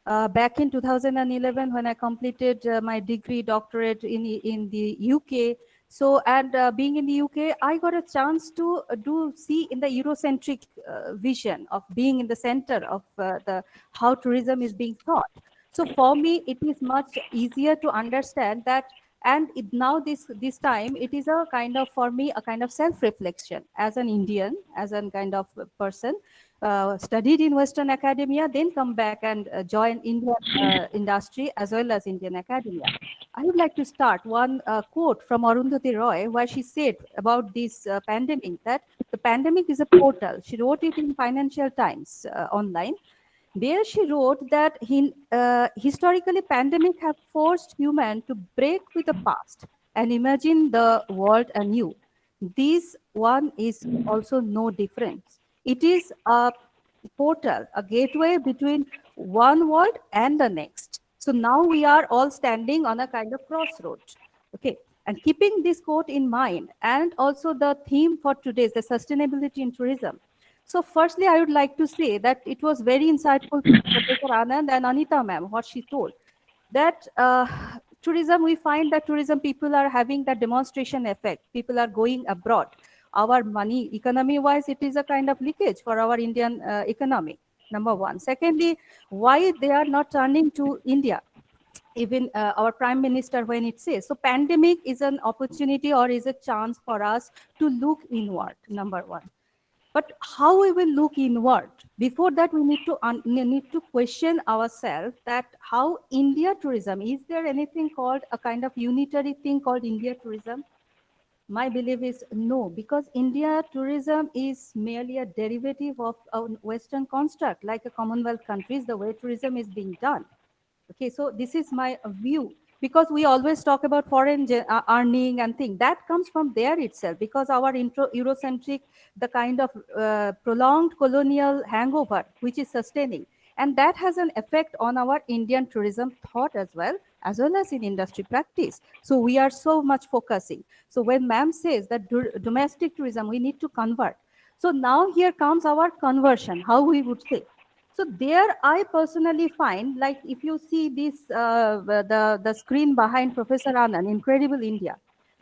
Back in 2011, when I completed my degree doctorate in the UK, so, and being in the UK, I got a chance to see in the Eurocentric vision of being in the center of how tourism is being thought. So for me, it is much easier to understand that, and now this time, it is a kind of, for me, a kind of self-reflection as an Indian, as a kind of person, studied in Western academia, then come back and join Indian industry as well as Indian academia. I would like to start one quote from Arundhati Roy, where she said about this pandemic, that the pandemic is a portal. She wrote it in Financial Times online. There she wrote that historically pandemic have forced human to break with the past and imagine the world anew. This one is also no different. It is a portal, a gateway between one world and the next. So now we are all standing on a kind of crossroads. Okay. And keeping this quote in mind, and also the theme for today is the sustainability in tourism. So firstly, I would like to say that it was very insightful to Professor Anand and Anita ma'am, what she told, that tourism, we find that tourism people are having that demonstration effect. People are going abroad. Our money, economy-wise, it is a kind of leakage for our Indian economy, number one. Secondly, why they are not turning to India? Even our Prime Minister, when it says, so pandemic is an opportunity or is a chance for us to look inward, number one. But how we will look inward? Before that, we need to question ourselves that how India tourism, is there anything called a kind of unitary thing called India tourism? My belief is no, because India tourism is merely a derivative of a Western construct, like a Commonwealth countries, the way tourism is being done. Okay, so this is my view. Because we always talk about foreign earning and thing that comes from there itself, because our Eurocentric, the kind of prolonged colonial hangover, which is sustaining, and that has an effect on our Indian tourism thought as well as in industry practice. So we are so much focusing. So when ma'am says that domestic tourism, we need to convert. So now here comes our conversion, how we would say. So there, I personally find, like if you see this, the screen behind Professor Anand, Incredible India.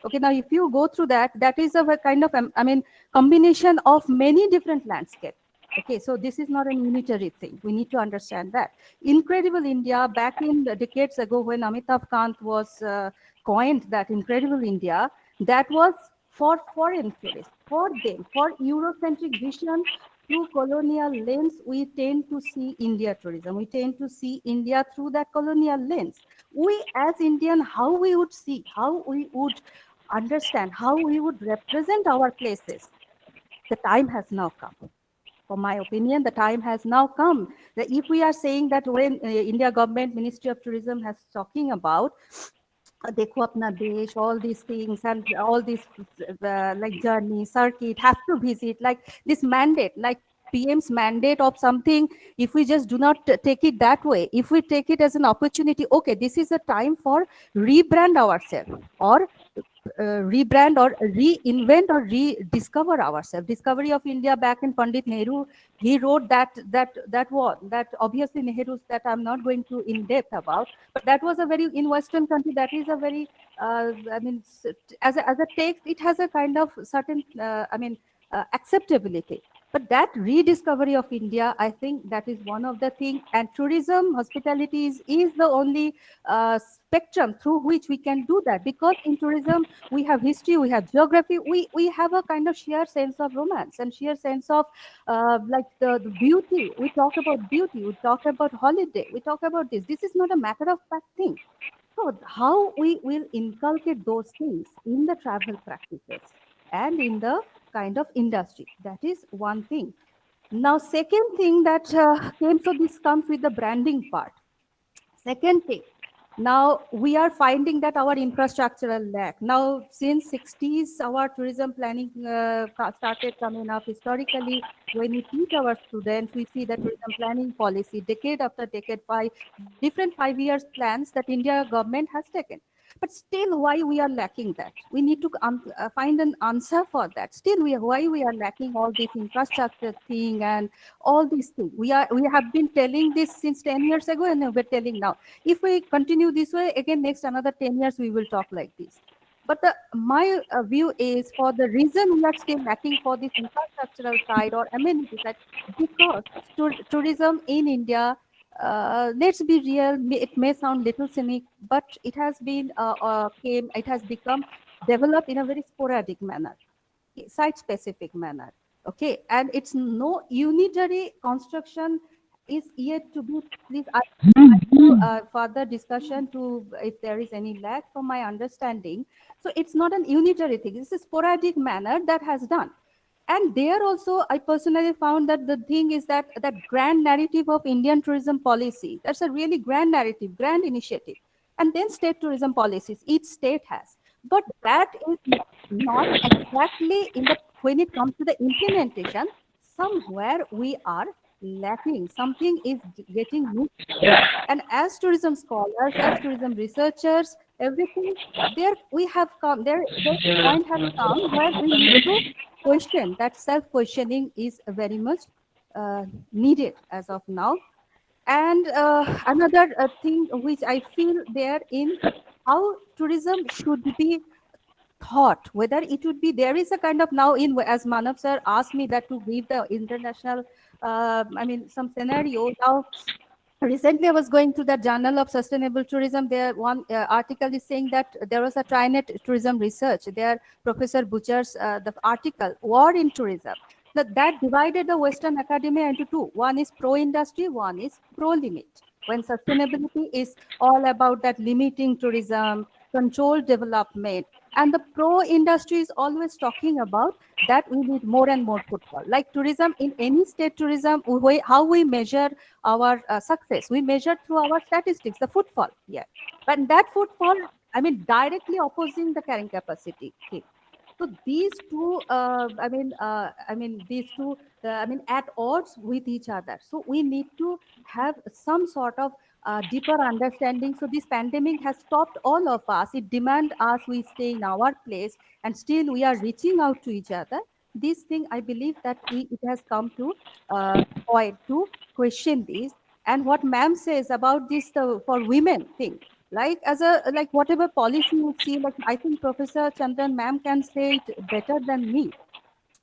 Okay, now if you go through that, that is a kind of, I mean, combination of many different landscapes. Okay, so this is not a unitary thing. We need to understand that. Incredible India, back in the decades ago when Amitabh Kant was coined that Incredible India, that was for foreign tourists, for them, for Eurocentric vision. Through colonial lens, we tend to see India tourism. We tend to see India through that colonial lens. We as Indian, how we would see, how we would understand how we would represent our places, the time has now come. For my opinion, the time has now come. That if we are saying that when India government, Ministry of Tourism has talking about Dekho Apna Desh, all these things and all these like journey, circuit, have to visit, like this mandate, like PM's mandate of something, if we just do not take it that way, if we take it as an opportunity, okay, this is a time for rebrand ourselves or rebrand or reinvent or rediscover ourselves. Discovery of India back in Pandit Nehru, he wrote that obviously Nehru's, that I'm not going to in depth about, but that was a very, in Western country, that is a very, I mean, as a text, it has a kind of certain, acceptability. But that rediscovery of India, I think that is one of the things, and tourism, hospitality is the only spectrum through which we can do that, because in tourism, we have history, we have geography, we have a kind of sheer sense of romance and sheer sense of like the beauty. We talk about beauty, we talk about holiday, we talk about this. This is not a matter of fact thing. So how we will inculcate those things in the travel practices and in the kind of industry, that is one thing. Now, second thing that came, so this comes with the branding part. Second thing, now we are finding that our infrastructural lack. Now, since 60s, our tourism planning started coming up. Historically, when we teach our students, we see that tourism planning policy, decade after decade, different 5 years plans that India government has taken. But still, why we are lacking that? We need to find an answer for that. Still, why we are lacking all this infrastructure thing and all these things. We have been telling this since 10 years ago, and we're telling now. If we continue this way, again, next another 10 years, we will talk like this. But my view is, for the reason we are still lacking for this infrastructural side or amenity side, because tourism in India, let's be real, it may sound little cynic, but it has been it has become developed in a very sporadic manner, site specific manner. Okay, and it's no unitary construction is yet to be. Please, I further discussion to if there is any lack from my understanding. So it's not an unitary thing. It's a sporadic manner that has done. And there also, I personally found that the thing is that grand narrative of Indian tourism policy, that's a really grand narrative, grand initiative. And then state tourism policies, each state has. But that is not exactly when it comes to the implementation, somewhere we are lacking. Something is getting missed. And as tourism scholars, as tourism researchers, everything, there we have come, there point has come where we need to question. That self-questioning is very much needed as of now. And another thing which I feel there in how tourism should be thought, whether it would be, there is a kind of now in, as Manav sir asked me that to give the international, some scenario. Now, recently I was going to the Journal of Sustainable Tourism. There one article is saying that there was a TriNet tourism research. There, Professor Butcher's the article, War in Tourism, that divided the Western academia into two. One is pro-industry, one is pro-limit. When sustainability is all about that limiting tourism, controlled development, and the pro-industry is always talking about that we need more and more footfall. Like tourism, in any state tourism, how we measure our success, we measure through our statistics, the footfall. Yeah, but that footfall, directly opposing the carrying capacity. Okay. So these two, these two, at odds with each other. So we need to have some sort of deeper understanding. So this pandemic has stopped all of us. It demands us we stay in our place, and still we are reaching out to each other. This thing, I believe that it has come to point to question this. And what ma'am says about this for women thing, like whatever policy you see, like I think Professor Chandran ma'am can say it better than me,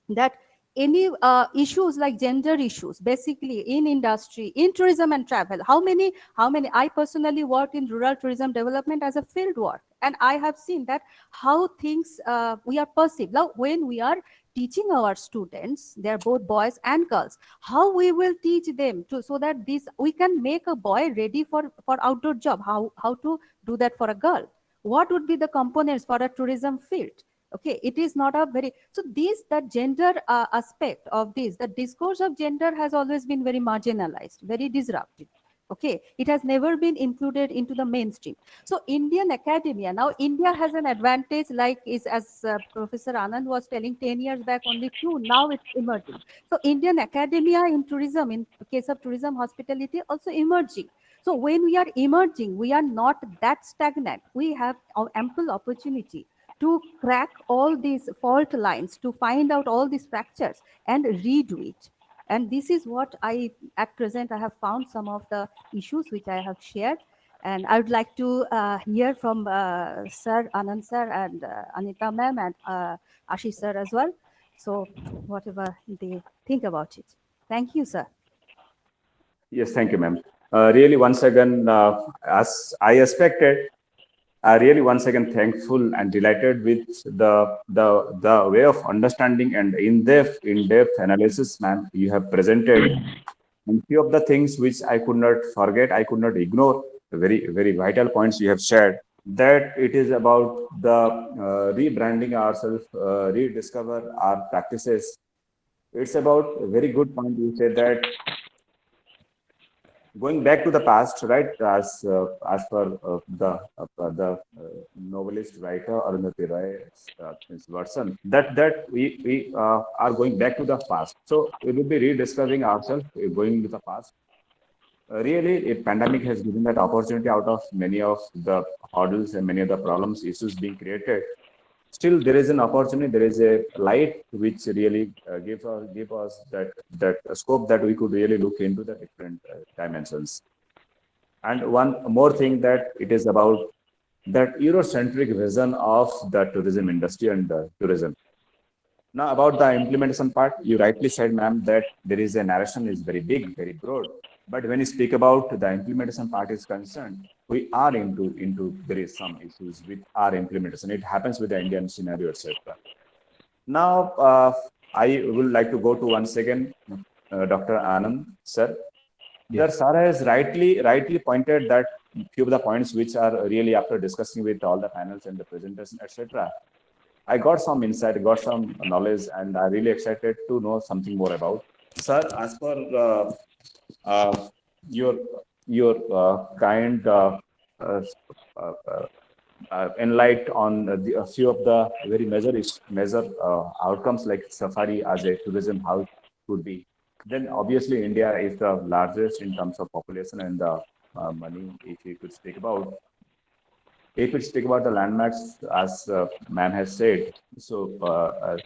that any issues like gender issues, basically in industry, in tourism and travel, how many, I personally worked in rural tourism development as a field work, and I have seen that how things we are perceived. Now, when we are teaching our students, they're both boys and girls, how we will teach them so that we can make a boy ready for outdoor job, how to do that for a girl. what would be the components for a tourism field? Okay, it is not a very, so the gender aspect of this, the discourse of gender has always been very marginalized, very disruptive. Okay, it has never been included into the mainstream. So Indian academia, now India has an advantage, like is as Professor Anand was telling, 10 years back only two, now it's emerging. So Indian academia in tourism, in case of tourism hospitality, also emerging. So when we are emerging, we are not that stagnant. We have ample opportunity to crack all these fault lines, to find out all these fractures and redo it. And this is what at present, I have found some of the issues which I have shared. And I would like to hear from Sir Anand sir and Anita ma'am and Ashish sir as well. So whatever they think about it. Thank you, sir. Yes, thank you, ma'am. Really, once again, as I expected, really once again thankful and delighted with the way of understanding and in-depth analysis, ma'am, you have presented. And few of the things which I could not forget, I could not ignore, very, very vital points you have shared, that it is about the rebranding ourselves, rediscover our practices. It's about a very good point you said that going back to the past, right? As per the novelist writer Arundhati Roy's version, that we are going back to the past. So we will be rediscovering ourselves, going to the past. Really, a pandemic has given that opportunity out of many of the hurdles and many of the problems, issues being created. Still, there is an opportunity, there is a light which really give us that scope that we could really look into the different dimensions. And one more thing, that it is about that Eurocentric vision of the tourism industry and tourism. Now, about the implementation part, you rightly said, ma'am, that there is a narration is very big, very broad. But when you speak about the implementation part is concerned, we are into there is some issues with our implementation. It happens with the Indian scenario, etc. Now, I would like to go to once again Dr. Anand, sir. Yes. Sir has rightly pointed that few of the points which are really, after discussing with all the panels and the presentation, etc. I got some insight, got some knowledge, and I'm really excited to know something more about. Sir, as per your kind enlight on a few of the very major outcomes, like safari as a tourism, how it could be. Then obviously India is the largest in terms of population and the money. If you could speak about. If we speak about the landmarks, as ma'am has said, so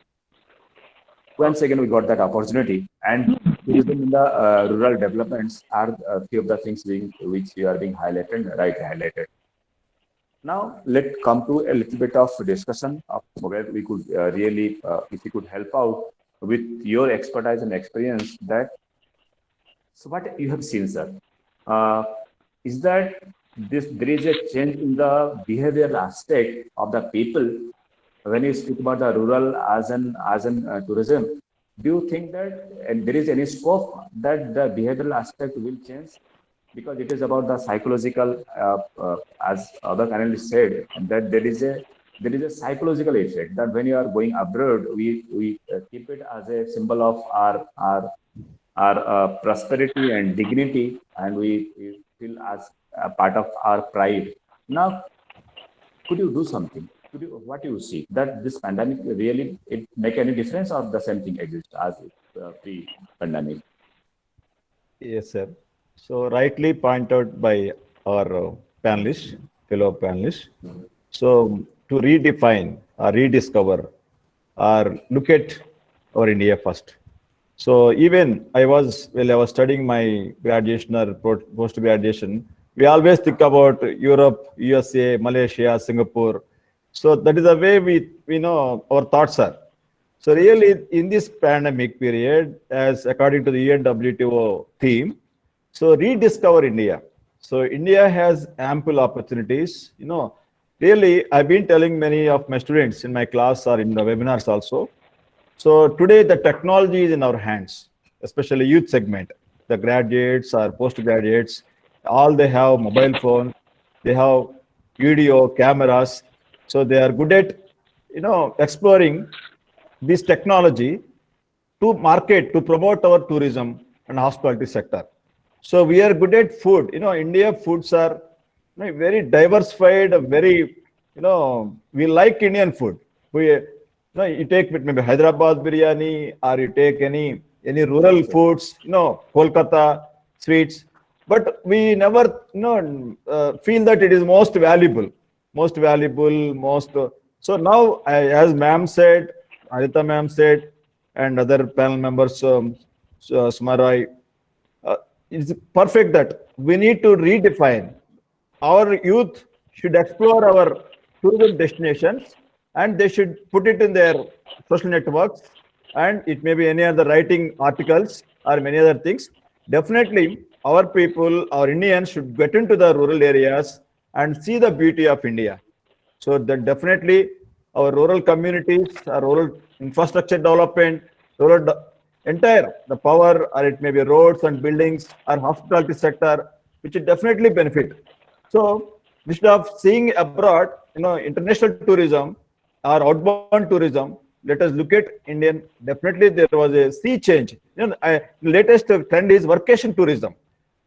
once again we got that opportunity, and tourism in the rural developments are a few of the things which you are being highlighted. Now let's come to a little bit of discussion of where we could really, if you could help out with your expertise and experience. That so what you have seen, sir, is that there is a change in the behavioral aspect of the people when you speak about the rural as an tourism. Do you think that there is any scope that the behavioral aspect will change? Because it is about the psychological, as other panelists said, that there is a psychological effect that when you are going abroad, we keep it as a symbol of our prosperity and dignity, and we feel as a part of our pride. Now, could you do something? What do you see that this pandemic really it make any difference, or the same thing exists as pre-pandemic? Yes, sir. So rightly pointed by our fellow panelists. So to redefine or rediscover or look at our India first. So even while I was studying my graduation or post-graduation, we always think about Europe, USA, Malaysia, Singapore. So that is the way we know our thoughts are. So really in this pandemic period, as according to the UNWTO theme, so rediscover India. So India has ample opportunities. Really I've been telling many of my students in my class or in the webinars also. So today the technology is in our hands, especially youth segment, the graduates or postgraduates, all they have mobile phone, they have video, cameras. So they are good at, exploring this technology to market, to promote our tourism and hospitality sector. So we are good at food. India foods are very diversified, very, we like Indian food. You take maybe Hyderabad biryani, or you take any rural foods, Kolkata sweets, but we never, feel that it is most valuable, So now, as ma'am said, Adita ma'am said, and other panel members, Smarai, it's perfect that we need to redefine. Our youth should explore our tourism destinations, and they should put it in their social networks, and it may be any other writing articles or many other things. Definitely, our people, our Indians should get into the rural areas and see the beauty of India. So that definitely our rural communities, our rural infrastructure development, entire the power, or it may be roads and buildings or hospitality sector, which will definitely benefit. So instead of seeing abroad, international tourism or outbound tourism, let us look at Indian. Definitely there was a sea change. Latest trend is workation tourism.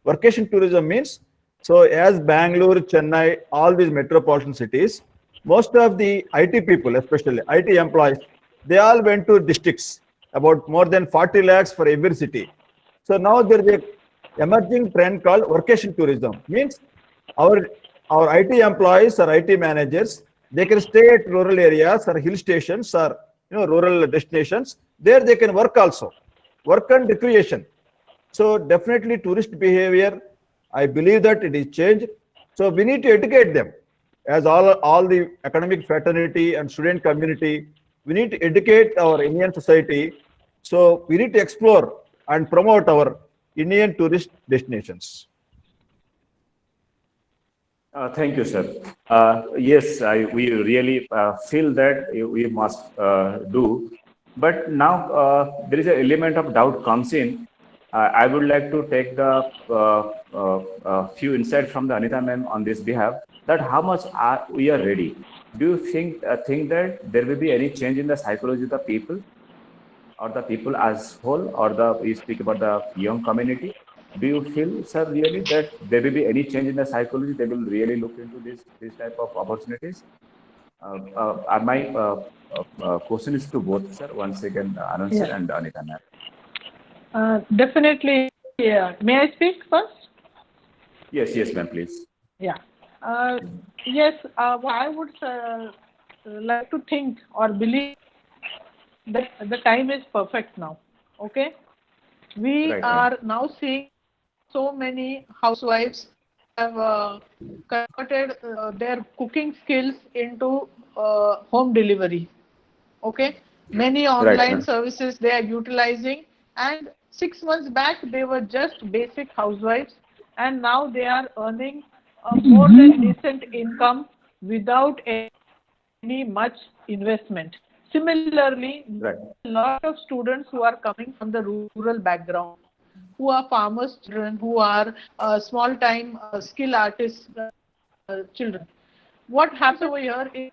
Workation tourism means, so as Bangalore, Chennai, all these metropolitan cities, most of the IT people, especially IT employees, they all went to districts, about more than 40 lakhs for every city. So now there is a emerging trend called workation tourism. Means our IT employees or IT managers, they can stay at rural areas or hill stations or rural destinations. There they can work also, work and recreation. So definitely tourist behavior, I believe that it is changed. So we need to educate them, as all the academic fraternity and student community. We need to educate our Indian society. So we need to explore and promote our Indian tourist destinations. Thank you, sir. Yes, we really feel that we must do. But now there is an element of doubt comes in. I would like to take the few insights from the Anita ma'am on this behalf, that how much we are ready. Do you think that there will be any change in the psychology of the people, or the people as whole, or we speak about the young community? Do you feel, sir, really that there will be any change in the psychology? They will really look into this type of opportunities. My question is to both, sir. Once again, Anand sir and Anita ma'am. Definitely. Yeah. May I speak first? Yes, ma'am, please. Yeah. Yes. What I would like to think or believe that the time is perfect now. Okay. We are now seeing so many housewives have converted their cooking skills into home delivery. Okay. Many online services they are utilizing, and 6 months back they were just basic housewives, and now they are earning more than decent income without any much investment. Similarly, a lot of students who are coming from the rural background, who are farmers' children, who are small-time skill artists children. What happens over here is,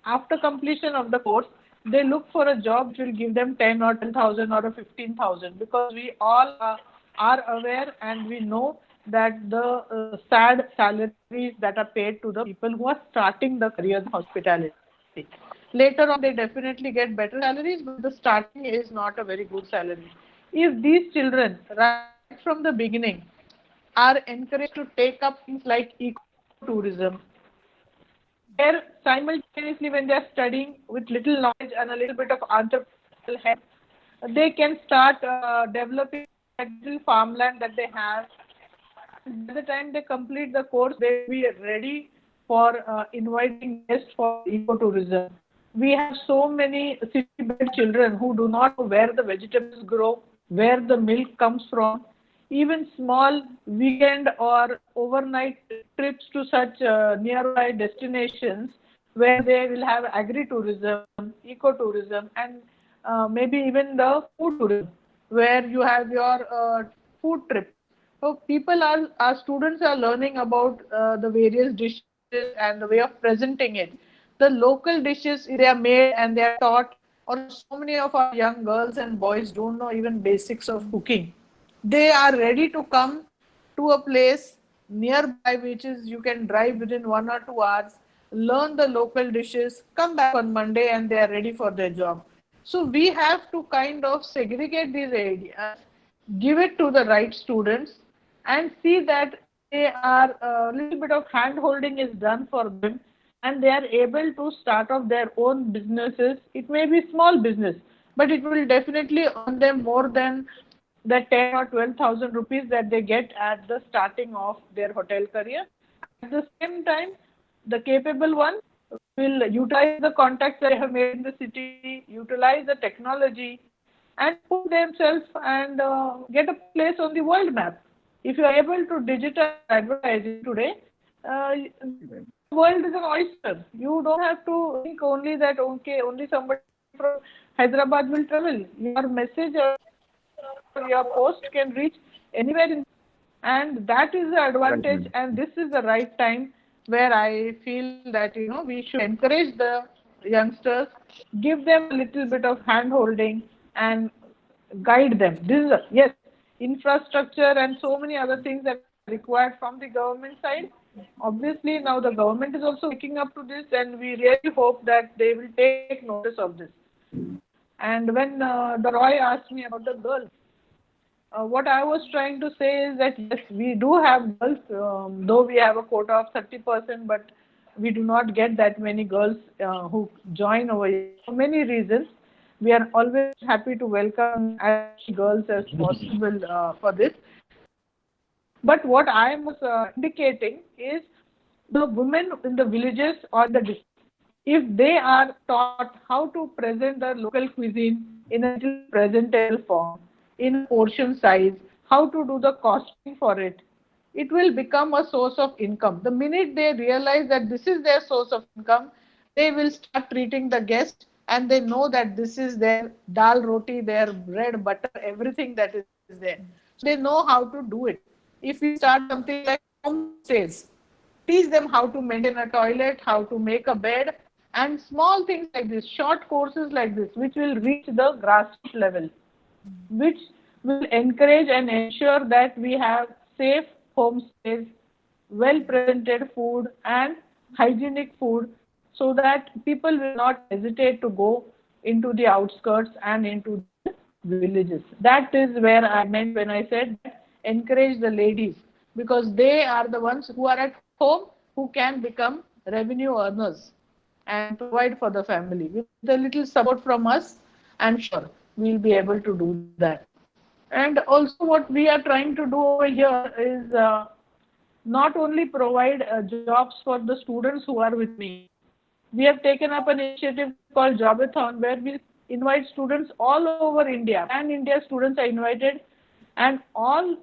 after completion of the course, they look for a job which will give them 10 or 10,000 or 15,000, because we all are aware and we know that the sad salaries that are paid to the people who are starting the career in hospitality. Later on, they definitely get better salaries, but the starting is not a very good salary. If these children, right from the beginning, are encouraged to take up things like ecotourism, where simultaneously when they are studying with little knowledge and a little bit of entrepreneurial help, they can start developing little farmland that they have. By the time they complete the course, they will be ready for inviting guests for ecotourism. We have so many city-bred children who do not know where the vegetables grow, where the milk comes from. Even small weekend or overnight trips to such nearby destinations where they will have agri-tourism, ecotourism, and maybe even the food tourism, where you have your food trip. So our students are learning about the various dishes and the way of presenting it. The local dishes they are made and they are taught, or so many of our young girls and boys don't know even basics of cooking. They are ready to come to a place nearby, which is you can drive within 1 or 2 hours, learn the local dishes, come back on Monday, and they are ready for their job. So we have to kind of segregate these ideas, give it to the right students, and see that they are a little bit of hand holding is done for them, and they are able to start off their own businesses. It may be small business, but it will definitely earn them more than the 10 or 12,000 rupees that they get at the starting of their hotel career. At the same time, the capable one will utilize the contacts they have made in the city, utilize the technology, and put themselves and get a place on the world map. If you are able to digital advertising today, the world is an oyster. You don't have to think only that okay, only somebody from Hyderabad will travel. Your message or your post can reach anywhere in, and that is the advantage. And this is the right time where I feel that we should encourage the youngsters, give them a little bit of hand holding and guide them. This is yes, infrastructure and so many other things that are required from the government side. Obviously now the government is also waking up to this, and we really hope that they will take notice of this. And when the Roy asked me about the girls, what I was trying to say is that yes, we do have girls, though we have a quota of 30%, but we do not get that many girls who join over here for many reasons. We are always happy to welcome as many girls as possible for this. But what I am indicating is the women in the villages or the districts, if they are taught how to present the local cuisine in a presentable form, in portion size, how to do the costing for it, it will become a source of income. The minute they realize that this is their source of income, they will start treating the guest, and they know that this is their dal roti, their bread, butter, everything that is there. So they know how to do it. If we start something like homestays, teach them how to maintain a toilet, how to make a bed, and small things like this, short courses like this, which will reach the grassroots level, which will encourage and ensure that we have safe homestays, well presented food and hygienic food, so that people will not hesitate to go into the outskirts and into the villages. That is where I meant when I said encourage the ladies, because they are the ones who are at home who can become revenue earners and provide for the family. With a little support from us, I'm sure we'll be able to do that. And also what we are trying to do over here is not only provide jobs for the students who are with me. We have taken up an initiative called Jobathon, where we invite students all over India, and India students are invited, and all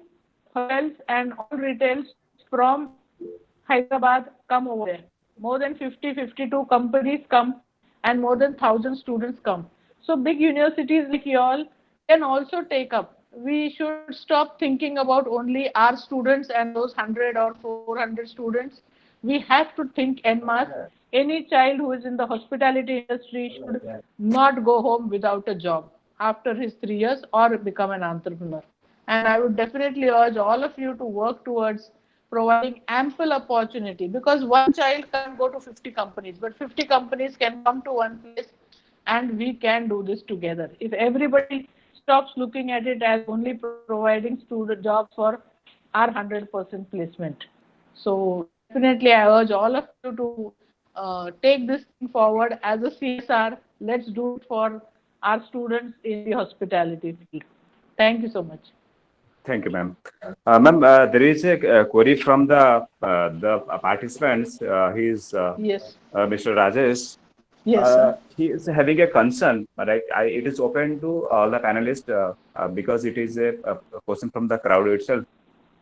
hotels and all retails from Hyderabad come over there. More than 52 companies come, and more than 1,000 students come. So big universities like you all can also take up. We should stop thinking about only our students and those 100 or 400 students. We have to think en masse. Any child who is in the hospitality industry should not go home without a job after his 3 years or become an entrepreneur. And I would definitely urge all of you to work towards providing ample opportunity, because one child can't go to 50 companies, but 50 companies can come to one place, and we can do this together. If everybody stops looking at it as only providing student jobs for our 100% placement. So definitely I urge all of you to take this thing forward as a CSR. Let's do it for our students in the hospitality field. Thank you so much. Thank you, ma'am. Ma'am, there is a query from the participants. He is Yes. Mr. Rajesh. Yes, sir. He is having a concern, right? It is open to all the panelists because it is a question from the crowd itself,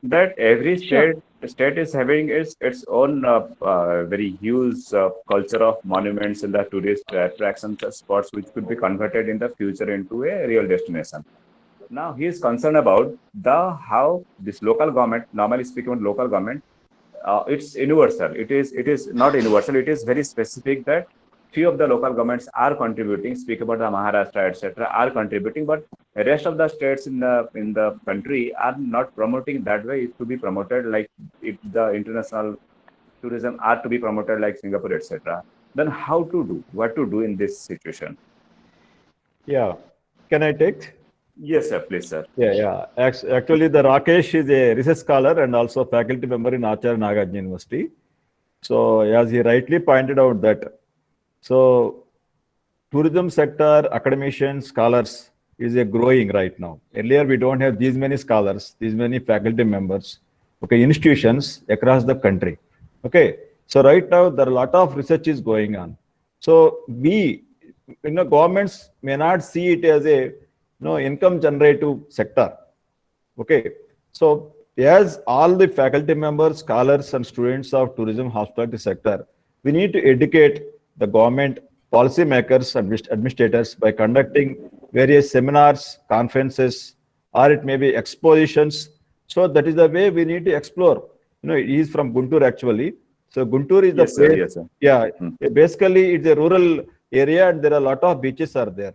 that every state is having its own very huge culture of monuments and the tourist attractions spots, which could be converted in the future into a real destination. Now he is concerned about how this local government, normally speaking local government, it's universal. It is not universal. It is very specific that few of the local governments are contributing. Speak about the Maharashtra, etc., are contributing, but the rest of the states in the country are not promoting that way. It to be promoted like if the international tourism are to be promoted like Singapore, etc. Then how to do? What to do in this situation? Yeah. Can I take? Yes, sir. Please, sir. Yeah. Actually, the Rakesh is a research scholar and also faculty member in Acharya Nagarjuna University. So, as he rightly pointed out that, so tourism sector, academicians, scholars is a growing right now. Earlier, we don't have these many scholars, these many faculty members, okay, institutions across the country. Okay, so right now there are a lot of research is going on. So we, governments may not see it as a income generative sector. Okay, so as all the faculty members, scholars, and students of tourism hospitality sector, we need to educate the government, policymakers, and administrators by conducting various seminars, conferences, or it may be expositions. So that is the way we need to explore. He is from Guntur actually. So Guntur is the Yes, sir. place. Yes, sir. Yeah, basically it's a rural area and there are a lot of beaches are there.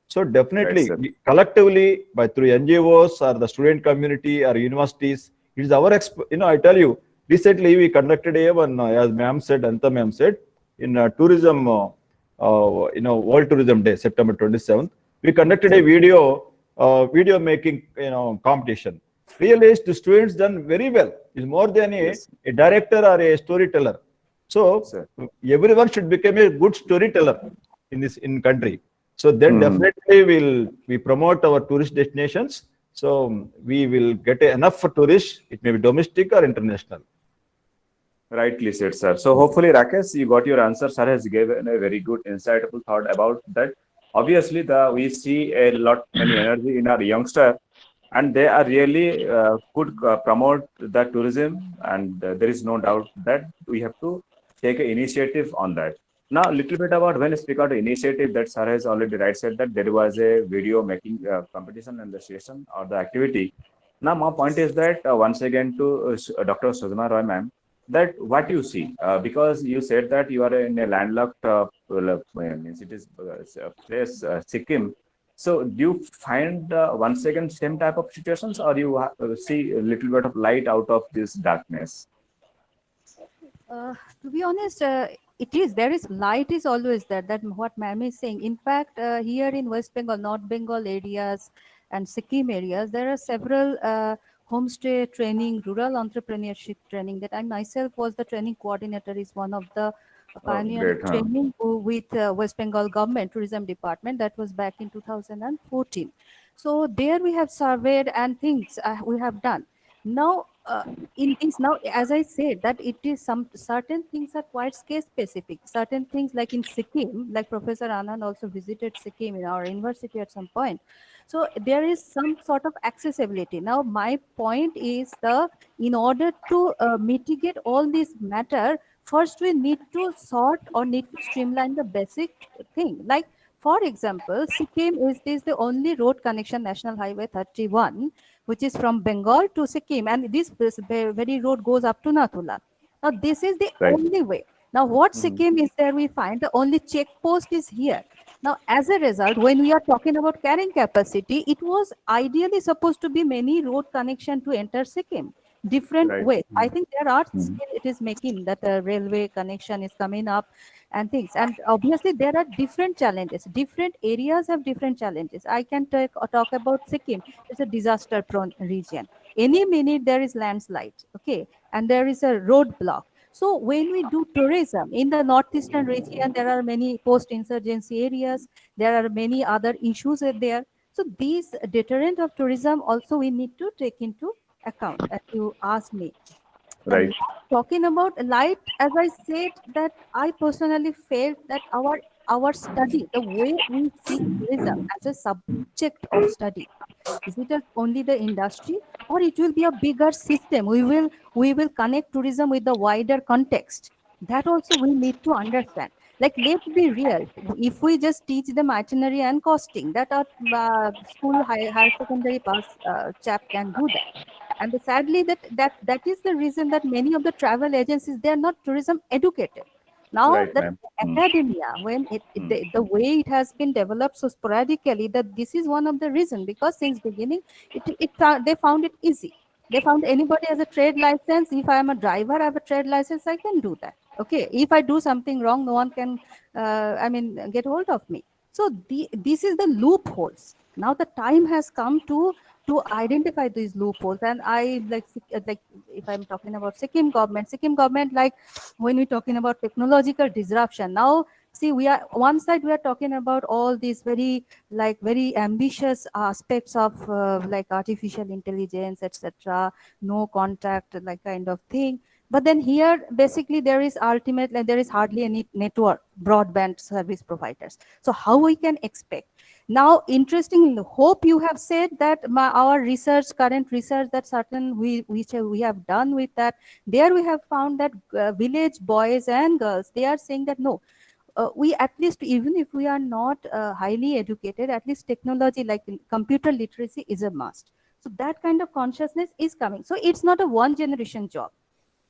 So definitely, Right, sir. collectively, by through NGOs or the student community or universities, it is our I tell you, recently we conducted a one, as ma'am said, Anta ma'am said, in tourism, World Tourism Day, September 27th, we conducted a video making, competition. Really, the students done very well. It's more than a director or a storyteller. So Sir. everyone should become a good storyteller in country. So then definitely we promote our tourist destinations. So we will get enough for tourists. It may be domestic or international. Rightly said, sir. So hopefully, Rakesh, you got your answer. Sir has given a very good, insightful thought about that. Obviously, we see a lot many energy in our youngster, and they are really could promote the tourism, and there is no doubt that we have to take an initiative on that. Now, a little bit about when I speak out initiative that sir has already said that there was a video making competition and the session or the activity. Now, my point is that once again to Dr. Sujama Roy ma'am, that what you see, because you said that you are in a landlocked means it is place, Sikkim. So do you find once again same type of situations, or you see a little bit of light out of this darkness? To be honest, there is light is always there. That what ma'am is saying. In fact, here in West Bengal, North Bengal areas and Sikkim areas, there are several homestay training, rural entrepreneurship training that I myself was the training coordinator, is one of the pioneer great, huh? training with West Bengal government tourism department. That was back in 2014. So there we have surveyed and things we have done. Now, in this now, as I said, that it is some certain things are quite case specific. Certain things like in Sikkim, like Professor Anand also visited Sikkim in our university at some point. So there is some sort of accessibility. Now, my point is in order to mitigate all this matter, first we need to sort or need to streamline the basic thing. Like, for example, Sikkim is the only road connection, National Highway 31, which is from Bengal to Sikkim, and this very road goes up to Nathula. Now, this is the only way. Now, what Sikkim is there, we find the only check post is here. Now, as a result, when we are talking about carrying capacity, it was ideally supposed to be many road connection to enter Sikkim, different ways. I think there are still it is making that a railway connection is coming up and things. And obviously, there are different challenges. Different areas have different challenges. I can talk about Sikkim. It's a disaster-prone region. Any minute there is landslide, okay, and there is a roadblock. So when we do tourism in the northeastern region, there are many post-insurgency areas. There are many other issues there. So these deterrent of tourism also we need to take into account, as you asked me. Right. Talking about light, as I said, that I personally felt that our study, the way we see tourism as a subject of study, is it only the industry, or it will be a bigger system? We will connect tourism with the wider context. That also we need to understand. Like, let's be real. If we just teach them itinerary and costing, that our school higher secondary pass chap can do that. and sadly that is the reason that many of the travel agencies, they are not tourism educated. Now Right, that ma'am. academia, when the way it has been developed so sporadically, that this is one of the reason, because since beginning they found it easy. They found anybody has a trade license. If I am a driver, I have a trade license, I can do that. Okay, if I do something wrong, no one can get hold of me. So this is the loopholes. Now the time has come to identify these loopholes. And I like if I'm talking about Sikkim government, like when we're talking about technological disruption, now see, we are one side, we are talking about all these very ambitious aspects of like artificial intelligence, etc., no contact, like kind of thing. But then here, basically, there is hardly any network broadband service providers. So how we can expect? Now, interestingly, hope you have said that our current research, that certain which we have done with that, there we have found that village boys and girls, they are saying that no, we at least, even if we are not highly educated, at least technology like computer literacy is a must. So that kind of consciousness is coming. So it's not a one generation job.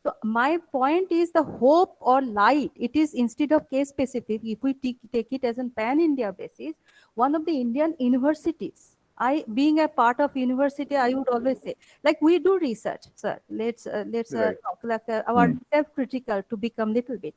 So my point is the hope or light, it is instead of case specific, if we take it as a pan-India basis, one of the Indian universities, being a part of university, I would always say, like we do research, sir, let's Right. talk like our self-critical to become little bit.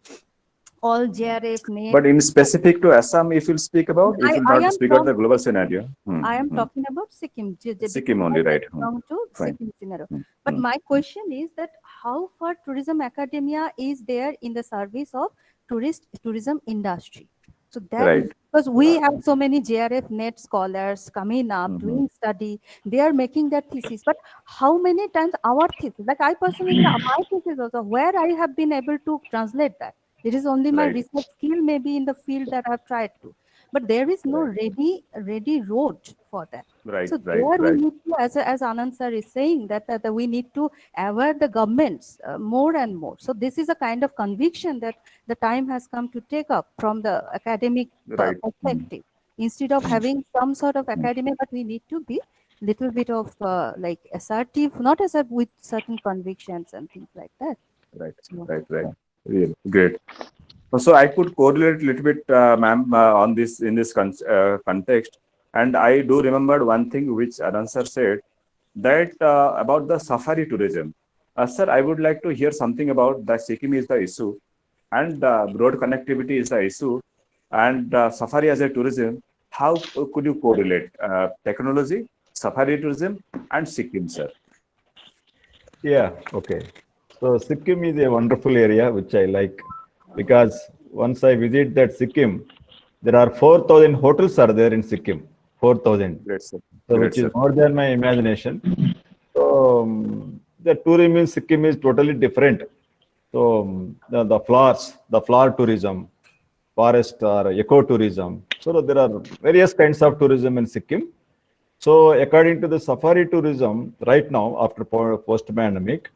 All JRF, NET. But in specific to Assam, if you'll speak about, if you'll I not am speak about from- the global scenario. I am talking about Sikkim. Sikkim only, right? Belong to Fine. Sikkim scenario. But my question is that how far tourism academia is there in the service of tourism industry? So that Right. because we have so many JRF net scholars coming up, doing study, they are making their thesis. But how many times our thesis, like I personally, my thesis also, where I have been able to translate that? It is only my Right. research skill, maybe in the field that I've tried to. But there is no ready road for that. Right, So right, there we right. need to, as Anand sir is saying, that we need to aware the governments more and more. So this is a kind of conviction that the time has come to take up from the academic Right. perspective. Instead of having some sort of academia, but we need to be little bit of like assertive, not assertive with certain convictions and things like that. Right, So- right. Really great. So I could correlate a little bit, ma'am, on this in this context, and I do remember one thing which Anand sir said, that about the safari tourism. Sir, I would like to hear something about that. Sikkim is the issue, and broad connectivity is the issue, and safari as a tourism. How could you correlate technology, safari tourism, and Sikkim, sir? Yeah, okay. So Sikkim is a wonderful area which I like, because once I visit that Sikkim, there are 4,000 hotels are there in Sikkim. 4,000. Great, sir. So Great, which is sir. more than my imagination. So the tourism in Sikkim is totally different. So the flower tourism, forest or ecotourism. So there are various kinds of tourism in Sikkim. So according to the safari tourism, right now after post-pandemic,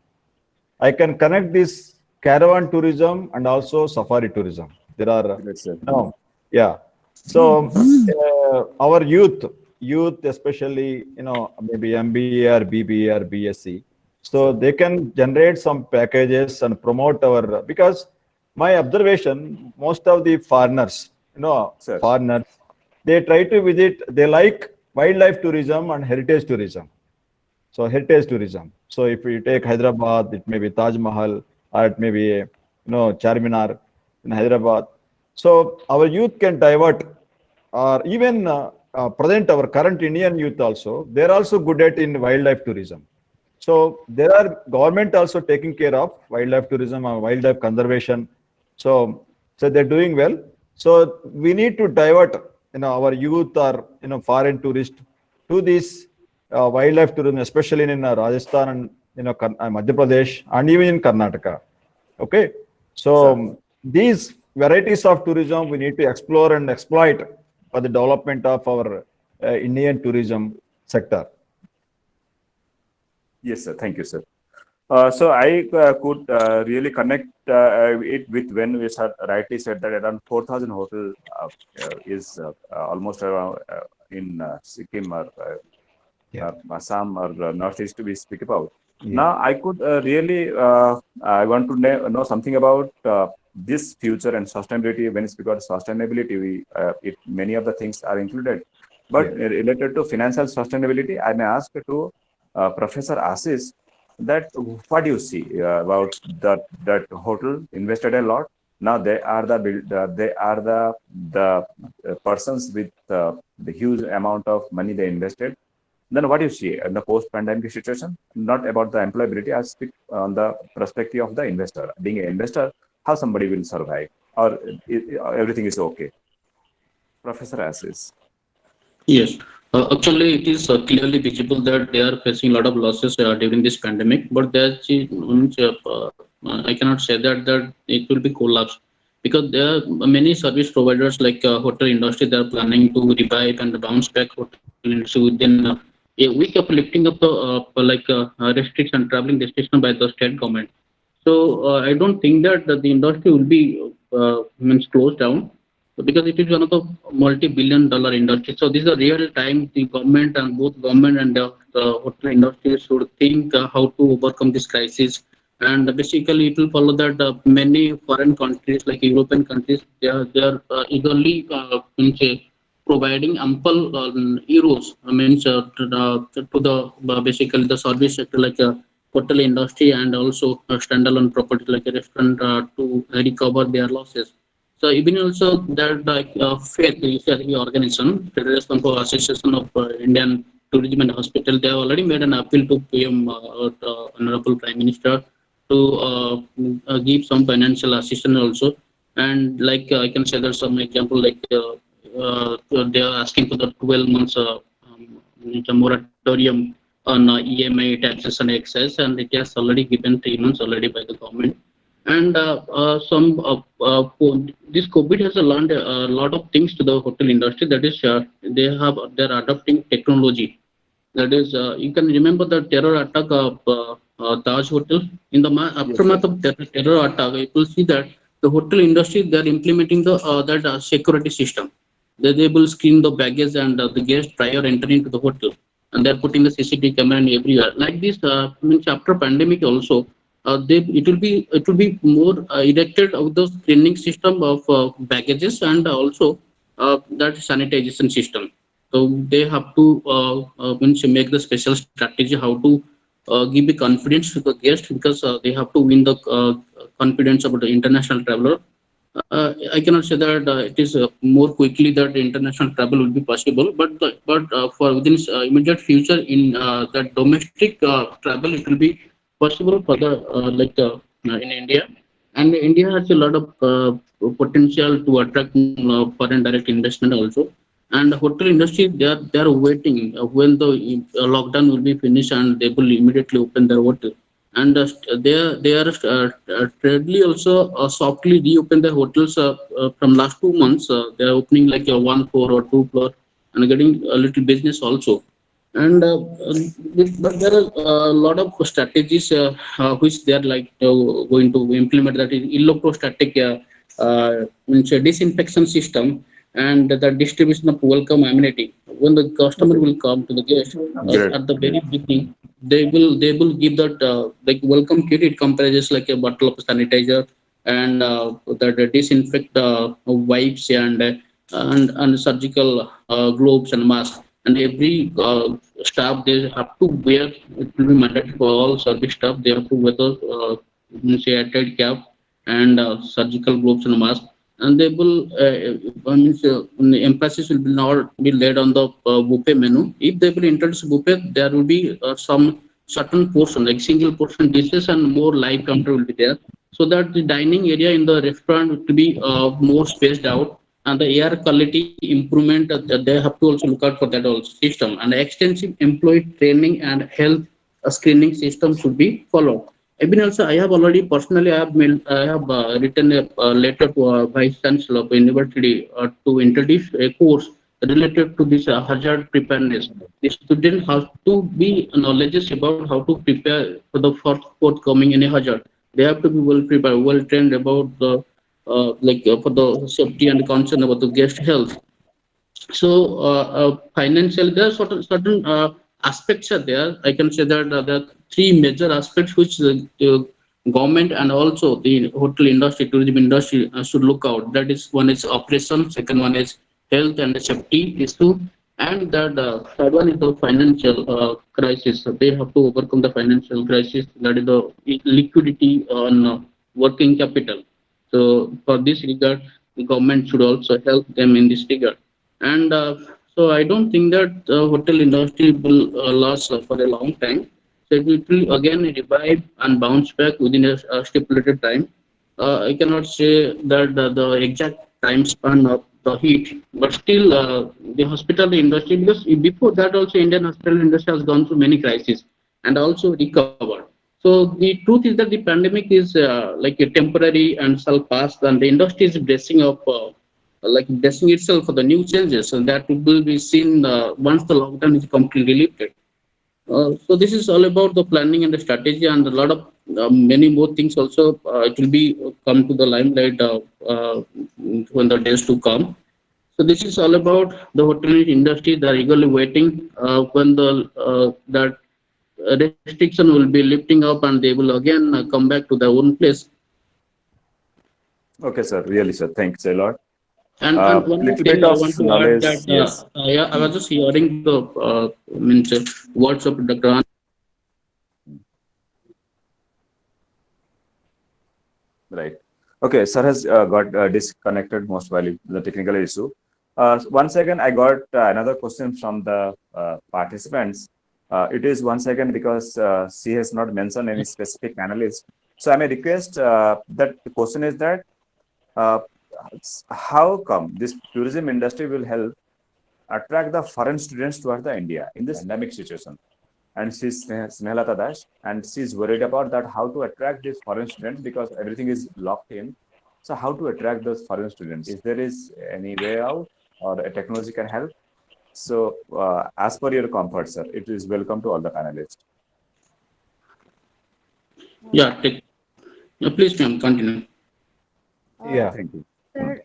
I can connect this caravan tourism and also safari tourism. There are Great, sir. no, yeah. So our youth especially, maybe MBA or BBA or BSc, so they can generate some packages and promote our, because my observation, most of the foreigners, Sir. foreigners, they try to visit, they like wildlife tourism and heritage tourism. So heritage tourism. So if you take Hyderabad, it may be Taj Mahal, or it may be, Charminar in Hyderabad. So our youth can divert, or even present our current Indian youth also. They're also good at in wildlife tourism. So there are government also taking care of wildlife tourism and wildlife conservation. So they're doing well. So we need to divert, our youth or foreign tourists to this wildlife tourism, especially in Rajasthan and Madhya Pradesh and even in Karnataka. Okay, so these varieties of tourism we need to explore and exploit for the development of our Indian tourism sector. Yes, sir. Thank you, sir. So I could really connect it with when we rightly said that around 4,000 hotel is almost around in Sikkim or Assam or Northeast we speak about. Now, I could I want to know something about this future and sustainability. When it's because sustainability, many of the things are included. But related to financial sustainability, I may ask to Professor Ashish that what do you see about that hotel invested a lot. Now they are the persons with the huge amount of money they invested. Then what do you see in the post-pandemic situation? Not about the employability, I speak on the perspective of the investor. Being an investor, how somebody will survive, or everything is okay. Professor Ashish. Yes, actually, it is clearly visible that they are facing a lot of losses during this pandemic. But I cannot say that it will be collapsed, because there are many service providers like hotel industry. They are planning to revive and bounce back hotel industry within a week of lifting up the restriction, traveling restriction by the state government. So I don't think that the industry will be means closed down, because it is one of the multi-billion-dollar industry. So this is a real time the government and both government and the hotel industry should think how to overcome this crisis. And basically, it will follow that many foreign countries like European countries, they are eagerly providing ample euros. I mean, to the basically the service sector like hotel industry and also standalone property like a restaurant to recover their losses. So even also that FAITH, the organization, Federation for Association of Indian Tourism and Hospital, they have already made an appeal to PM, Honorable Prime Minister, to give some financial assistance also. And like I can say there's some example like they are asking for the 12 months moratorium on EMI taxes and excess, and it has already given 3 months already by the government. And this COVID has learned a lot of things to the hotel industry. That is, they're adopting technology. That is, you can remember the terror attack of Taj Hotel. In the aftermath of terror attack, you will see that the hotel industry, they're implementing the that security system. They will screen the baggage and the guests prior entering into the hotel, and they're putting the CCTV camera in everywhere. Like this, means after pandemic also, it will be more erected of the screening system of baggages and also that sanitization system. So they have to means make the special strategy how to give the confidence to the guest, because they have to win the confidence about the international traveler. I cannot say that it is more quickly that international travel will be possible, but for within immediate future in the domestic travel, it will be possible for the in India. And India has a lot of potential to attract foreign direct investment also. And the hotel industry, they are waiting when the lockdown will be finished and they will immediately open their hotel. And they are steadily also softly reopen their hotels from last 2 months. They are opening like a 1 floor or 2 floor and getting a little business also. And but there are a lot of strategies which they are like going to implement. That is electrostatic means a disinfection system, and the distribution of welcome amenity. When the customer will come to the guest at the very beginning, they will give that like welcome kit. It comprises like a bottle of sanitizer and the disinfect wipes and surgical gloves and masks. And every staff, they have to wear. It will be mandatory for all service staff. They have to wear the airtight cap and surgical gloves and mask. And they will the emphasis will not be laid on the buffet menu. If they will introduce buffet, there will be some certain portion, like single portion dishes, and more live counter will be there, so that the dining area in the restaurant will be more spaced out, and the air quality improvement they have to also look out for that also system. And extensive employee training and health screening system should be followed. Even also, I have already personally I have written a letter to Vice Chancellor of the University to introduce a course related to this hazard preparedness. The student has to be knowledgeable about how to prepare for the forthcoming any hazard. They have to be well prepared, well trained about the for the safety and concern about the guest health. So financially, there are certain aspects are there. I can say that there are three major aspects which the government and also the hotel industry, tourism industry should look out. That is, one is operation, second one is health and safety issue, and that third one is the financial crisis. So they have to overcome the financial crisis, that is the liquidity on working capital. So for this regard, the government should also help them in this regard. And so I don't think that the hotel industry will last for a long time. So it will again revive and bounce back within a stipulated time. I cannot say that the exact time span of the heat, but still the hospitality industry, because before that also Indian hospitality industry has gone through many crises and also recovered. So the truth is that the pandemic is like a temporary and shall pass, and the industry is bracing up, like bracing itself for the new changes, and that will be seen once the lockdown is completely lifted. So this is all about the planning and the strategy, and a lot of many more things also. It will be come to the limelight when the days to come. So this is all about the hotel industry. They are eagerly waiting when the that restriction will be lifting up, and they will again come back to their own place. Okay, sir. Really, sir. Thanks a lot. And one more Little thing bit I of want to knowledge. add that Yes. yeah, I was just hearing the words of Dr. Anand. Right. Okay, sir has got disconnected most while the technical issue. Once again, I got another question from the participants. It is once again because she has not mentioned any specific analyst. So I may request that the question is that how come this tourism industry will help attract the foreign students towards the India in this pandemic situation? And she's Snehalata Dash, and she's worried about that how to attract these foreign students because everything is locked in. So how to attract those foreign students? If there is any way out or a technology can help. So as per your comfort, sir, it is welcome to all the panelists. Yeah, please, ma'am, continue. Yeah. Thank you. Sir,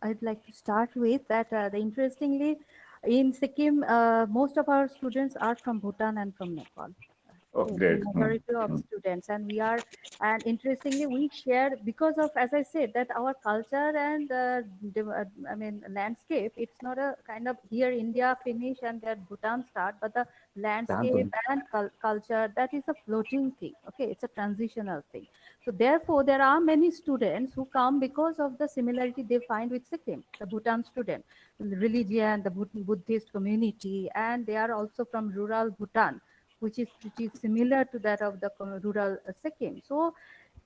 I'd like to start with that. Interestingly, in Sikkim, most of our students are from Bhutan and from Nepal. Oh, Okay, great. the majority of students, and we are, and interestingly, we share because of, as I said, that our culture and landscape. It's not a kind of here India finish and there Bhutan start, but the landscape and culture, that is a floating thing. Okay, it's a transitional thing. So therefore, there are many students who come because of the similarity they find with Sikkim, the Bhutan student, the religion, the Buddhist community, and they are also from rural Bhutan, which is pretty similar to that of the rural Sikkim. So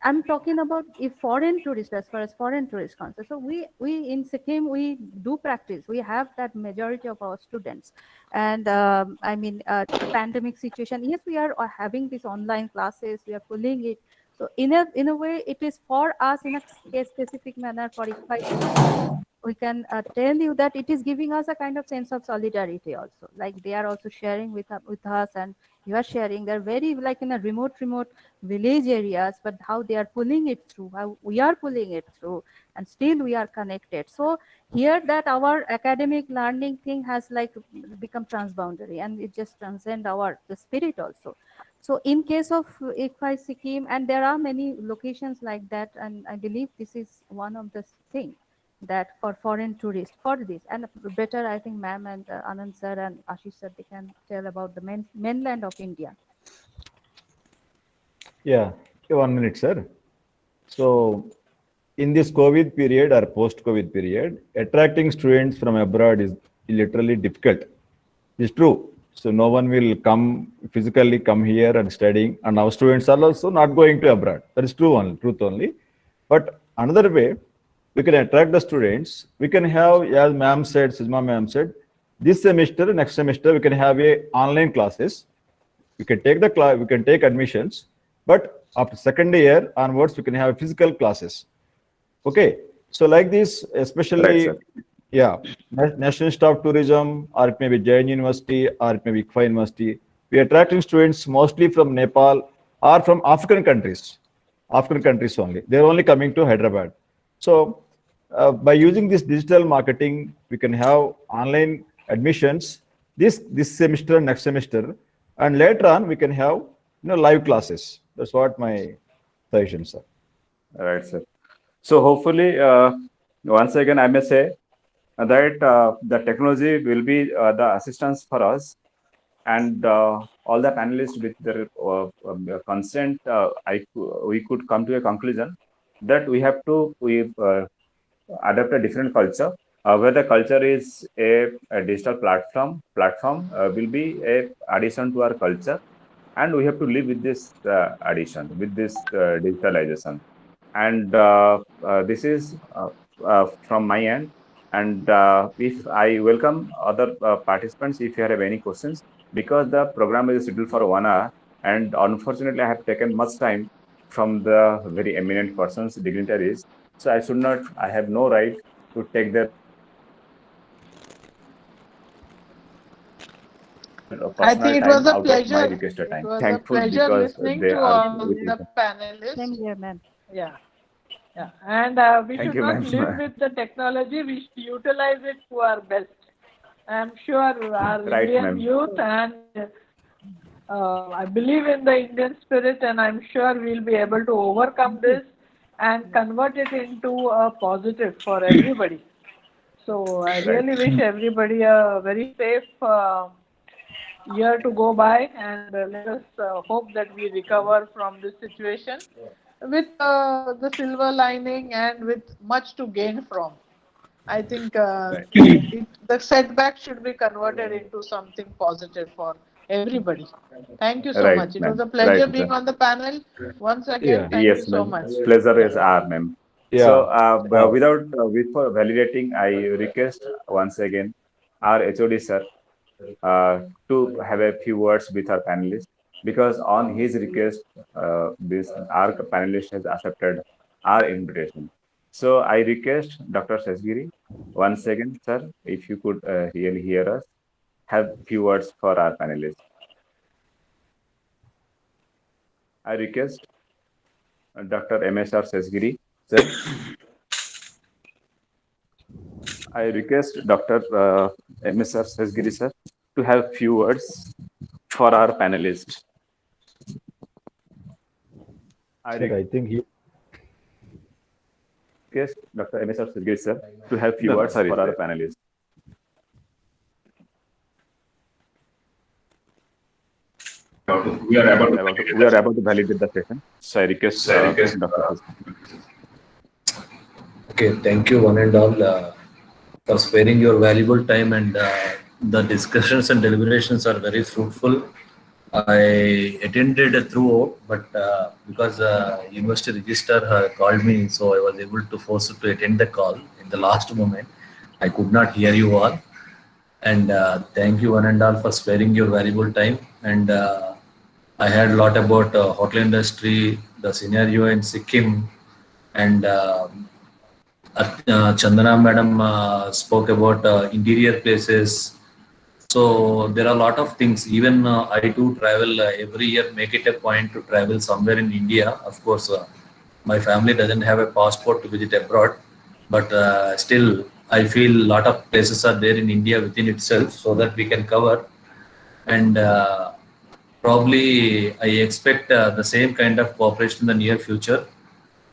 I'm talking about if foreign tourists, as far as foreign tourists concerned. So we in Sikkim, we do practice. We have that majority of our students. And the pandemic situation, yes, we are having these online classes, we are pulling it. So in a way, it is for us in a specific manner for ICFAI. We can tell you that it is giving us a kind of sense of solidarity also. Like they are also sharing with us, and you are sharing. They're very like in a remote village areas, but how they are pulling it through, how we are pulling it through, and still we are connected. So here that our academic learning thing has like become transboundary, and it just transcend the spirit also. So in case of ICFAI Sikkim, and there are many locations like that, and I believe this is one of the things that for foreign tourists for this, and better I think ma'am and Anand sir and Ashish sir, they can tell about the mainland of India. Yeah, 1 minute, sir. So in this COVID period or post-COVID period, attracting students from abroad is literally difficult. It's true. So no one will physically come here and studying, and our students are also not going to abroad. That is truth only. But another way, we can attract the students. We can have, as ma'am said, Sujma ma'am said, this semester, next semester, we can have online classes. We can take the class, we can take admissions, but after second year onwards, we can have physical classes. Okay, so like this, especially, Right, yeah, National Institute of Tourism, or it may be Jain University, or it may be ICFAI University. We are attracting students mostly from Nepal or from African countries only. They're only coming to Hyderabad. So by using this digital marketing, we can have online admissions this semester, next semester, and later on we can have live classes. That's what my suggestion, sir. Right, sir. So hopefully, once again, I may say that the technology will be the assistance for us, and all the panelists with their consent, we could come to a conclusion that we have to adapt a different culture, where the culture is a digital platform will be a addition to our culture, and we have to live with this addition, with this digitalization. And this is from my end. And if I welcome other participants, if you have any questions, because the program is scheduled for 1 hour, and unfortunately I have taken much time from the very eminent persons, dignitaries. So I have no right to take their I personal think it time was a out of my pleasure. requested It time. was a Thankful pleasure because listening they to are all with the panelists. Same here, ma'am. Yeah. Yeah. And we Thank should you, not ma'am. live with the technology. We should utilize it to our best. I'm sure our Right, Indian ma'am. youth and I believe in the Indian spirit, and I'm sure we'll be able to overcome this and convert it into a positive for everybody. So I Right. really wish everybody a very safe year to go by, and let us hope that we recover from this situation with the silver lining and with much to gain from. I think Right. the setback should be converted into something positive for everybody. Thank you so Right, much. It was ma'am. a pleasure Right, being ma'am. on the panel. Once again, Yeah. thank you Yes, so ma'am. much. Pleasure Yeah. is our, ma'am. Yeah. So, without before validating, I request once again our HOD sir to have a few words with our panelists, because on his request, this our panelist has accepted our invitation. So I request Dr. Sesgiri once again, sir, if you could really hear us, have few words for our panelists. I request Dr. MSR Sesgiri, sir. I request Dr. MSR Sesgiri, sir, to have few words for our panelists. I Sir, I think he. request Dr. MSR Sesgiri, sir, to have few No, words sorry, for our sir. panelists. We are about to validate the session. So I request Dr. Sesgiri. Okay, thank you one and all for sparing your valuable time, and the discussions and deliberations are very fruitful. I attended throughout, but because university register called me, so I was able to force to attend the call in the last moment. I could not hear you all, and thank you one and all for sparing your valuable time. And I heard a lot about hotel industry, the scenario in Sikkim, and Chandana madam spoke about interior places. So there are a lot of things. Even I do travel every year, make it a point to travel somewhere in India. Of course, my family doesn't have a passport to visit abroad, but still I feel a lot of places are there in India within itself, so that we can cover. And probably I expect the same kind of cooperation in the near future.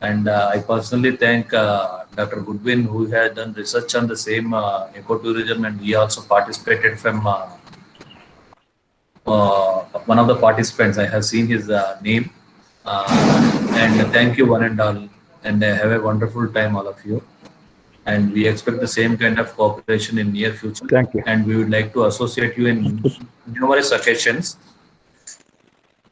And I personally thank Dr. Goodwin, who had done research on the same ecotourism, and he also participated from one of the participants. I have seen his name. And thank you one and all. And have a wonderful time, all of you. And we expect the same kind of cooperation in near future. Thank you. And we would like to associate you in numerous occasions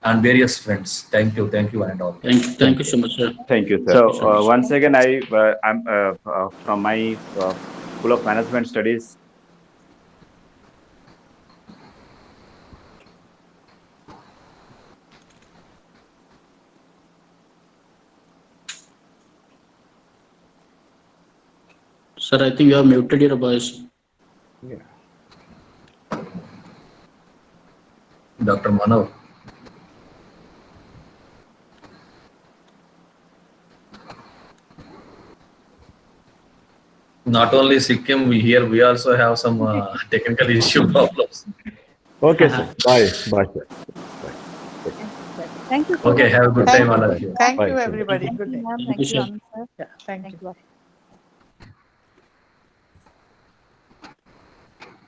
and various friends. Thank you one and all. Thank you so much, sir. Thank you, sir. Thank you so So much. once again, I'm from my School of Management Studies. Sir, I think you have muted your voice. Dr. Manav. Not only Sikkim, we also have some technical issue problems. Okay, sir. Bye. Bye, sir. Bye. Okay. Thank you so Okay, much. have a good Thank time, all you. of you. Thank Bye. you, everybody. Thank Good you. day. Ma'am. Thank Thank you, you, sir. Anand sir. Yeah, thank Thank you. you.